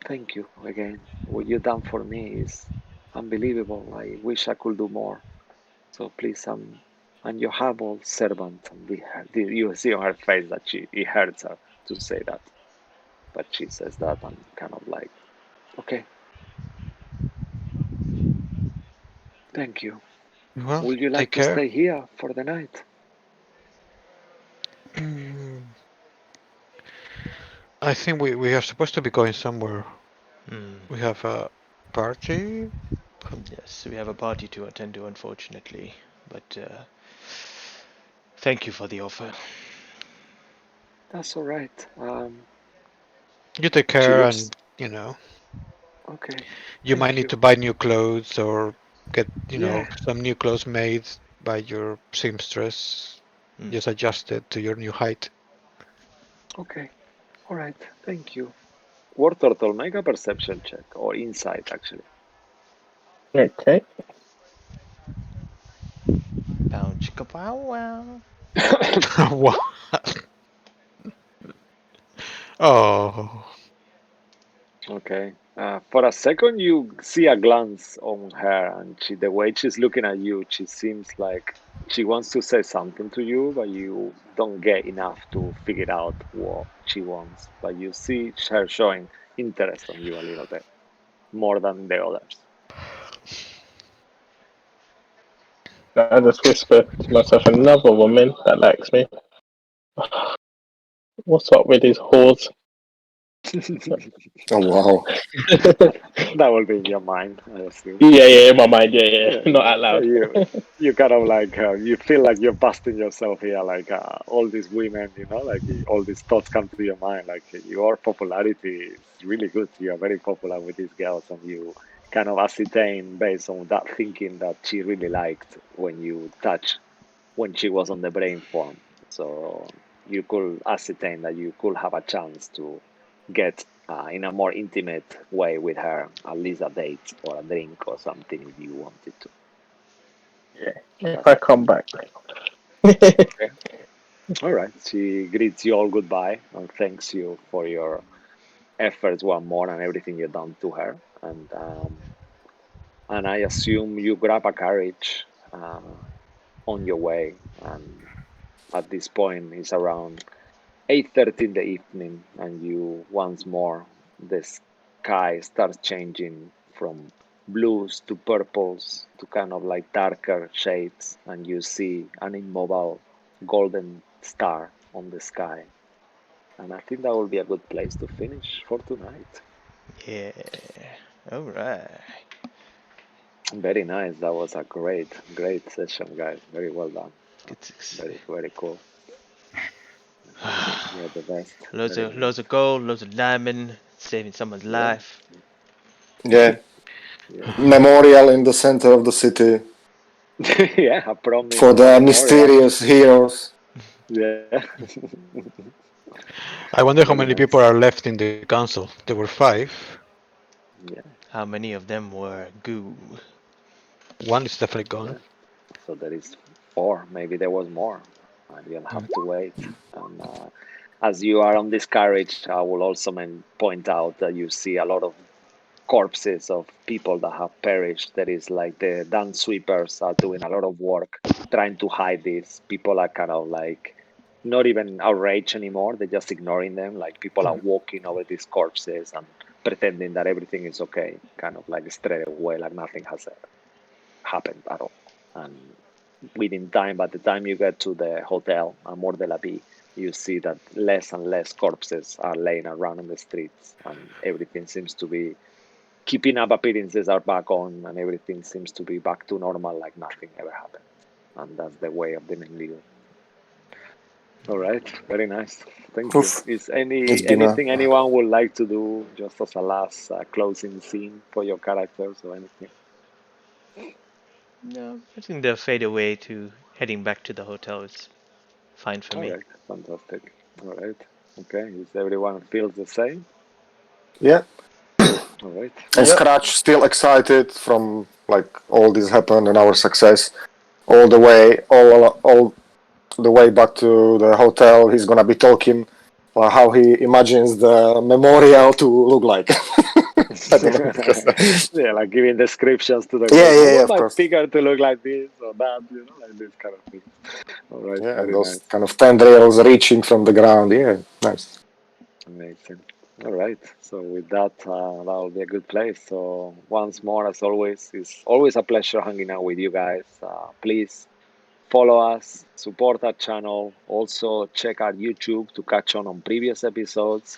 Thank you again. What you've done for me is unbelievable. I wish I could do more. So please, I'm your humble servant. And you see on her face that it hurts her to say that, but she says that and kind of like, okay, thank you. Well, Would you take like to care. stay here for the night? Mm, I think we are supposed to be going somewhere. Hmm. We have a party. Yes, we have a party to attend to, unfortunately. But thank you for the offer. That's all right. You take She care, looks and okay. you might Thank need you. to buy new clothes or get Yeah. some new clothes made by your seamstress. Hmm. Just adjusted to your new height. Okay. All right. Thank you. War Turtle, make a perception check or insight, actually. Okay. Bow chicka bow wow. What? Oh, Okay. For a second, you see a glance on her, and the way she's looking at you, she seems like she wants to say something to you, but you don't get enough to figure out what she wants. But you see her showing interest on you a little bit more than the others. I just whisper to myself, another woman that likes me. What's up with these whores? Oh wow. That will be in your mind, I assume. Yeah, in my mind, yeah, Yeah, not out loud. you kind of like you feel like you're busting yourself here, like all these women, like all these thoughts come to your mind, like your popularity is really good. You are very popular with these girls, and you kind of ascertain based on that thinking that she really liked when she was on the brain form. So you could ascertain that you could have a chance to get in a more intimate way with her, at least a date or a drink or something if you wanted to. Yeah, if That's I up to come you. back. Okay. All right. She greets you all goodbye and thanks you for your efforts one more and everything you've done to her. And I assume you grab a carriage on your way. And at this point, it's around 8:30 in the evening, and you once more the sky starts changing from blues to purples to kind of like darker shades, and you see an immobile golden star on the sky. And I think that will be a good place to finish for tonight. Yeah. All right. Very nice. That was a great session, guys. Very well done. Good to see. Very, very cool. You're the best. Loads Very of nice. loads of gold, loads of diamond, saving someone's Yeah, life. Yeah. yeah. Memorial in the center of the city Yeah, a promise for and a the memorial. mysterious heroes. Yeah. I wonder how Very many people nice. are left in the council. There were 5. Yeah, How many of them were goo? One is definitely gone. yeah. So there is four. Maybe there was more. You'll have to wait. And as you are on this carriage, I will also point out that you see a lot of corpses of people that have perished. There is like the dance sweepers are doing a lot of work trying to hide this. People are kind of like not even outraged anymore. They're just ignoring them. Like people are walking over these corpses and pretending that everything is okay, kind of like straight away, like nothing has happened at all. And within time, by the time you get to the hotel, Amor de la Vie, you see that less and less corpses are laying around in the streets, and everything seems to be keeping up appearances are back on, and everything seems to be back to normal, like nothing ever happened. And that's the way of the main league. All right, very nice. Thank you. Oof. Is It's been anything anyone would like to do just as a last closing scene for your characters or anything? No, I think the fade away to heading back to the hotel is fine for All me. right, fantastic. All right, okay. Is everyone feels the same? Yeah. All right. And Yep. Scratch still excited from like all this happened and our success all the way all the way back to the hotel. He's gonna be talking how he imagines the memorial to look like. I don't know because Yeah, like giving descriptions to the yeah, group. I yeah, want of my course. figure to look like this or that, like this kind of thing. All right, Yeah, very those nice. kind of tendrils reaching from the ground. Yeah, nice. Amazing. All right. So with that, that'll be a good place. So once more, as always, it's always a pleasure hanging out with you guys. Please follow us, support our channel. Also check out YouTube to catch on previous episodes.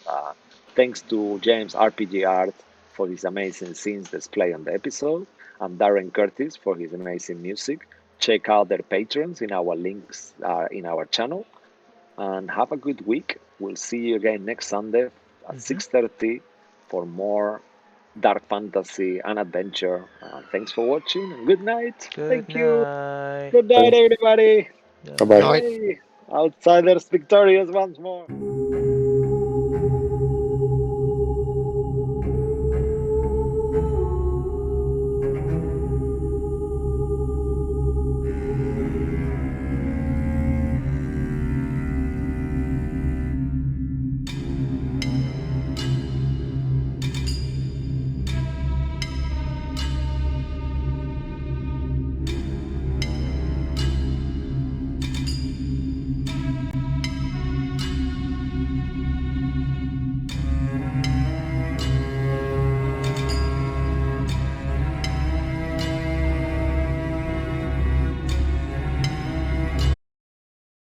Thanks to James RPG Art for his amazing scenes display on the episode, and Darren Curtis for his amazing music. Check out their patrons in our links in our channel, and have a good week. We'll see you again next Sunday at 6:30 for more dark fantasy and adventure. Thanks for watching, and good night. Good Thank you. night. Good night, everybody. Bye bye. Night. Night. Yay! Outsiders victorious once more.